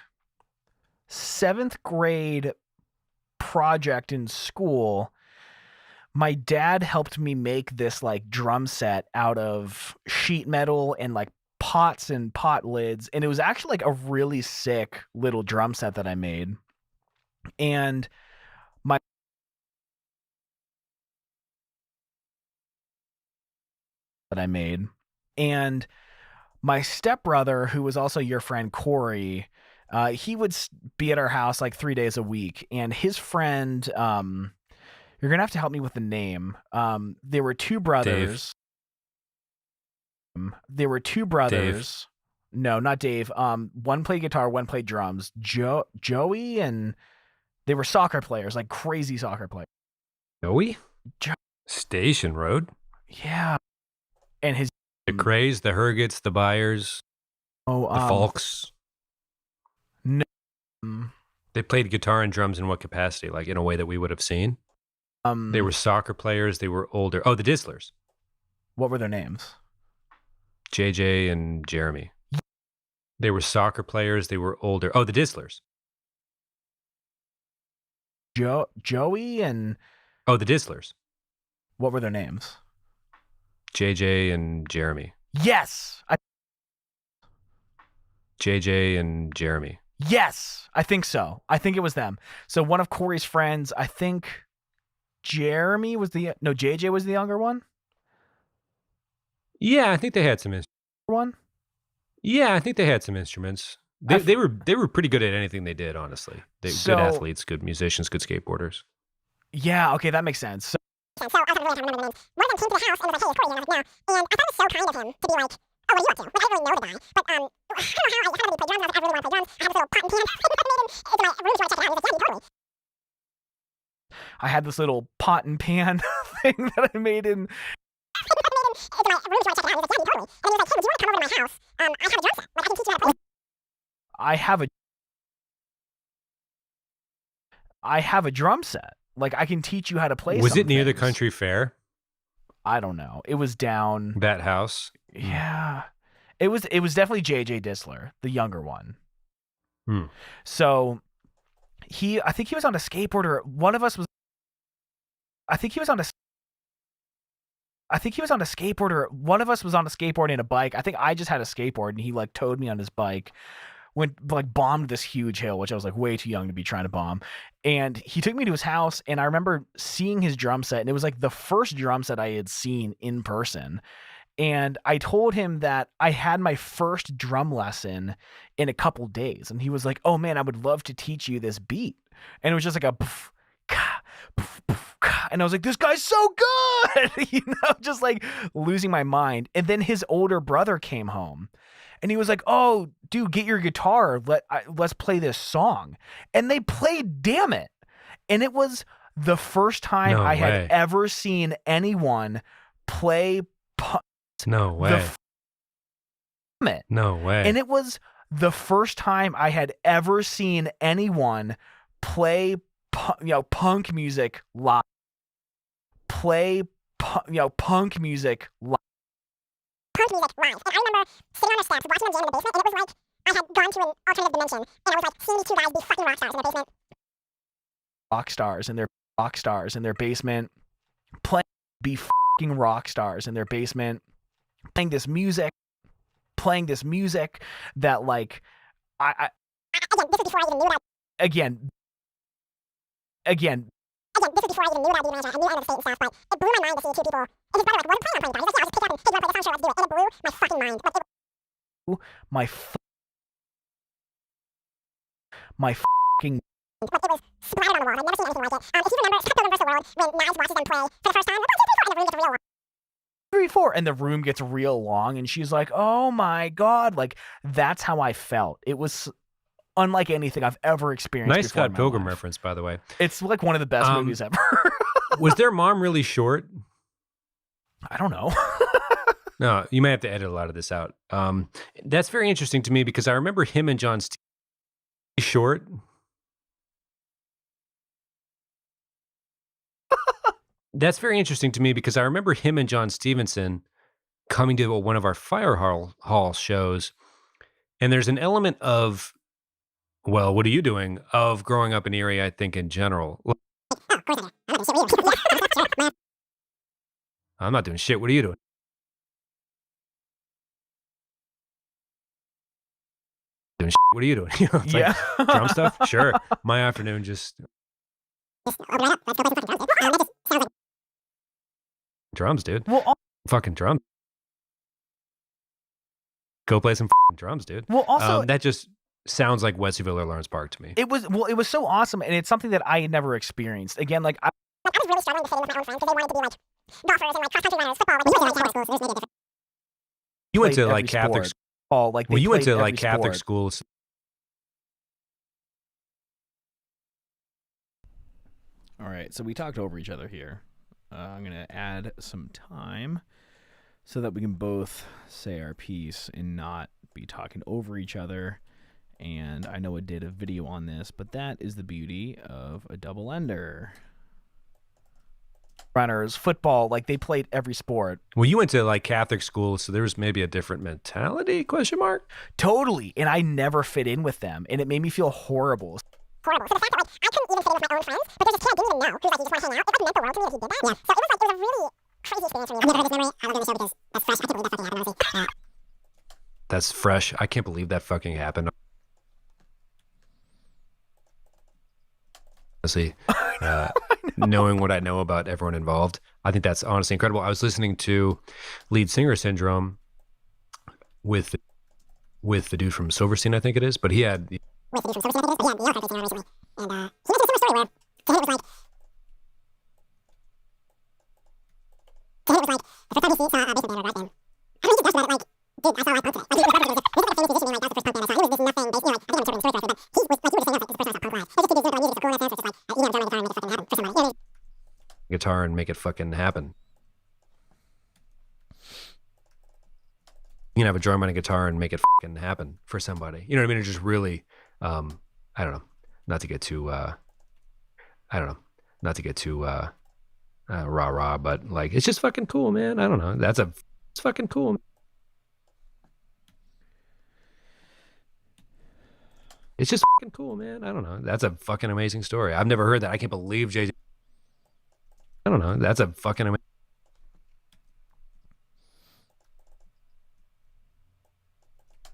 7th grade project in school. My dad helped me make this like drum set out of sheet metal and like pots and pot lids, and it was actually like a really sick little drum set that I made. And my stepbrother, who was also your friend Corey, he would be at our house like 3 days a week, and his friend, you're gonna have to help me with the name. There were two brothers. Dave. No, not Dave. One played guitar, one played drums. Joey, and they were soccer players, like crazy soccer players. Joey? Station Road? Yeah. And the Crays, the Hergets, the Byers, the Falks. No. They played guitar and drums in what capacity? Like in a way that we would have seen? They were soccer players. They were older. Oh, the Dislers. What were their names? JJ and Jeremy. They were soccer players. They were older. Oh, the Dislers. Joey and... Oh, the Dislers. What were their names? JJ and Jeremy. Yes! JJ and Jeremy. Yes! I think so. I think it was them. So one of Corey's friends, I think JJ was the younger one? Yeah, I think they had some one. Yeah, I think they had some instruments. They were pretty good at anything they did, honestly. Good athletes, good musicians, good skateboarders. Yeah, okay, that makes sense. So I don't really have remember the name. One of them came to the house and was like, "Hey, Corey," and I was like, "Yeah." And I thought it was so kind of him to be like, "Oh, what are you up to?" Like, I didn't really know the guy, but I don't know how I found out he played drums. I really want to play drums. I had this little pot and pan. I made him into my room to check it out. He was like, "Yeah, totally." I had this little pot and pan thing that I made in. I have a drum set. Like, I can teach you how to play. Was it near the country fair? I don't know. It was down that house. Yeah, it was definitely JJ Disler, the younger one. So I think he was on a skateboarder. One of us was. I think he was on a skateboarder. One of us was on a skateboard and a bike. I think I just had a skateboard, and he like towed me on his bike. Bombed this huge hill, which I was like way too young to be trying to bomb. And he took me to his house, and I remember seeing his drum set, and it was like the first drum set I had seen in person. And I told him that I had my first drum lesson in a couple days, and he was like, "Oh man, I would love to teach you this beat." And it was just like a poof, ka, poof, poof, ka. And I was like, this guy's so good, just like losing my mind. And then his older brother came home and he was like, oh, dude, get your guitar. Let's play this song. And they played Damn It. And it was the first time I had ever seen anyone play No way. It. No way. And it was the first time I had ever seen anyone play punk music live. Punk music live. Punk music live. And I remember sitting on the steps, watching them jam in the basement, and it was like I had gone to an alternative dimension, and I was like seeing these two guys be fucking rock stars in the basement. Rock stars in their basement, be fucking rock stars in their basement, playing this music that like again, this is before I even knew that. Again, this is before I even knew that I'd be a manager. I knew I understood and stuff, but it blew my mind to see two people. And his brother like, what are you playing on playing guitar? He's like, yeah, I'll just pick it up and hey, you wanna play the song? Sure, let's do it. And it blew my fucking mind. Like, my fucking like it was splattered on the wall. I'd never seen anything like it. If you remember, it's Captain Universal World when Naz watches them play for the first time. Like, 1, 2, 3, 4, and the room gets real long. 3, 4, and the room gets real long, and she's like, "Oh my god!" Like that's how I felt. It was unlike anything I've ever experienced. Nice Scott Pilgrim life. Reference, by the way. It's like one of the best movies ever. Was their mom really short? I don't know. No, you may have to edit a lot of this out. That's very interesting to me because I remember him and John short. That's very interesting to me because I remember him and John Stevenson coming to one of our Fire Hall shows, and there's an element of, well, what are you doing? Of growing up in Erie, I think in general. I'm not doing shit. What are you doing? What are you doing? It's yeah. Like, drum stuff? Sure. My afternoon just... Drums, dude. Well, fucking drums. Go play some fucking drums, dude. Well, also... that just sounds like Wesleyville or Lawrence Park to me. It was so awesome, and it's something that I had never experienced. Again, like... I was really struggling to fit in with my own friends because they wanted to be like golfers and like cross-country runners, football. Like, you went to like Catholic school. Like, well, you went to like Catholic schools. All right, so we talked over each other here. I'm going to add some time so that we can both say our piece and not be talking over each other. And I know I did a video on this, but that is the beauty of a double ender. Runners, football, like they played every sport. Well, you went to like Catholic school, so there was maybe a different mentality, question mark? Totally. And I never fit in with them, and it made me feel horrible. Horrible. So the fact that like I couldn't even fit in with my own friends, but there's this kid I didn't even know who's like, you just want to hang out. It like meant the world to me that he did that. Yeah. So it was a really crazy experience for me. I've never heard this memory. I love doing the show because that's fresh. I can't believe that fucking happened, honestly. That's fresh. I can't believe that fucking happened. Honestly, knowing what I know about everyone involved, I think that's honestly incredible. I was listening to Lead Singer Syndrome with the dude from Silverstein, I think it is, but he had... With the dude from Silverstein, I think it is, but yeah, we all heard this recently. And he mentioned a similar story where to him it was like... the first time he saw a basement band right then. I don't think he guessed about it, like, dude, I saw like punk today. Like, he was like, this is like a famous musician, and like, that's the first punk band I saw. It was this nothing bass, you know, like, I think I'm interpreting the story correctly, but he was like, you were just saying, like, this is the first time I saw punk live. There's just two dudes doing music, it's cool, and that's just like, you know, drum and guitar and make it fucking happen for somebody. You know what I mean? Guitar and make it fucking happen. You can have a drum and a guitar and make it fucking happen for somebody. You know what I mean? It's just really, I don't know, not to get too rah-rah, but like, it's just fucking cool, man. I don't know. It's fucking cool. It's just fucking cool, man. I don't know. That's a fucking amazing story. I've never heard that. I can't believe JJ. I don't know. That's a fucking amazing.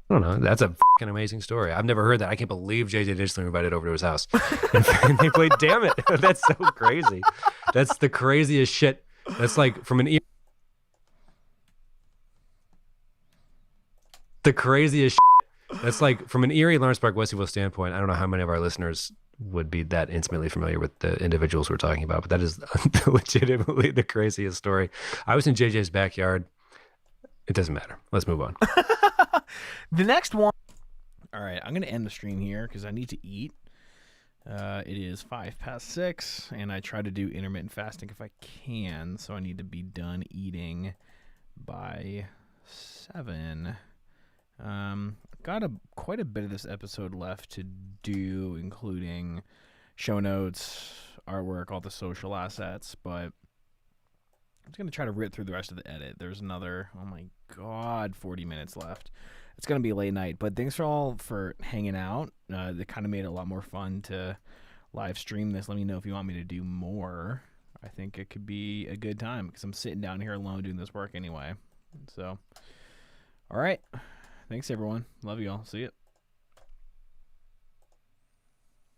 I don't know. That's a fucking amazing story. I've never heard that. I can't believe JJ Digital invited over to his house. And they played Damn It. That's so crazy. That's the craziest shit. That's like from an... The craziest shit. That's like from an Erie, Lawrence Park, Wesleyville standpoint. I don't know how many of our listeners would be that intimately familiar with the individuals we're talking about, but that is legitimately the craziest story. I was in JJ's backyard. It doesn't matter. Let's move on. The next one. All right, I'm going to end the stream here because I need to eat. It is 6:05, and I try to do intermittent fasting if I can, so I need to be done eating by 7. Got quite a bit of this episode left to do, including show notes, artwork, all the social assets, but I'm just going to try to rip through the rest of the edit. There's another, 40 minutes left. It's going to be a late night, but thanks for hanging out. It kind of made it a lot more fun to live stream this. Let me know if you want me to do more. I think it could be a good time because I'm sitting down here alone doing this work anyway. So, all right. Thanks, everyone. Love you all. See you.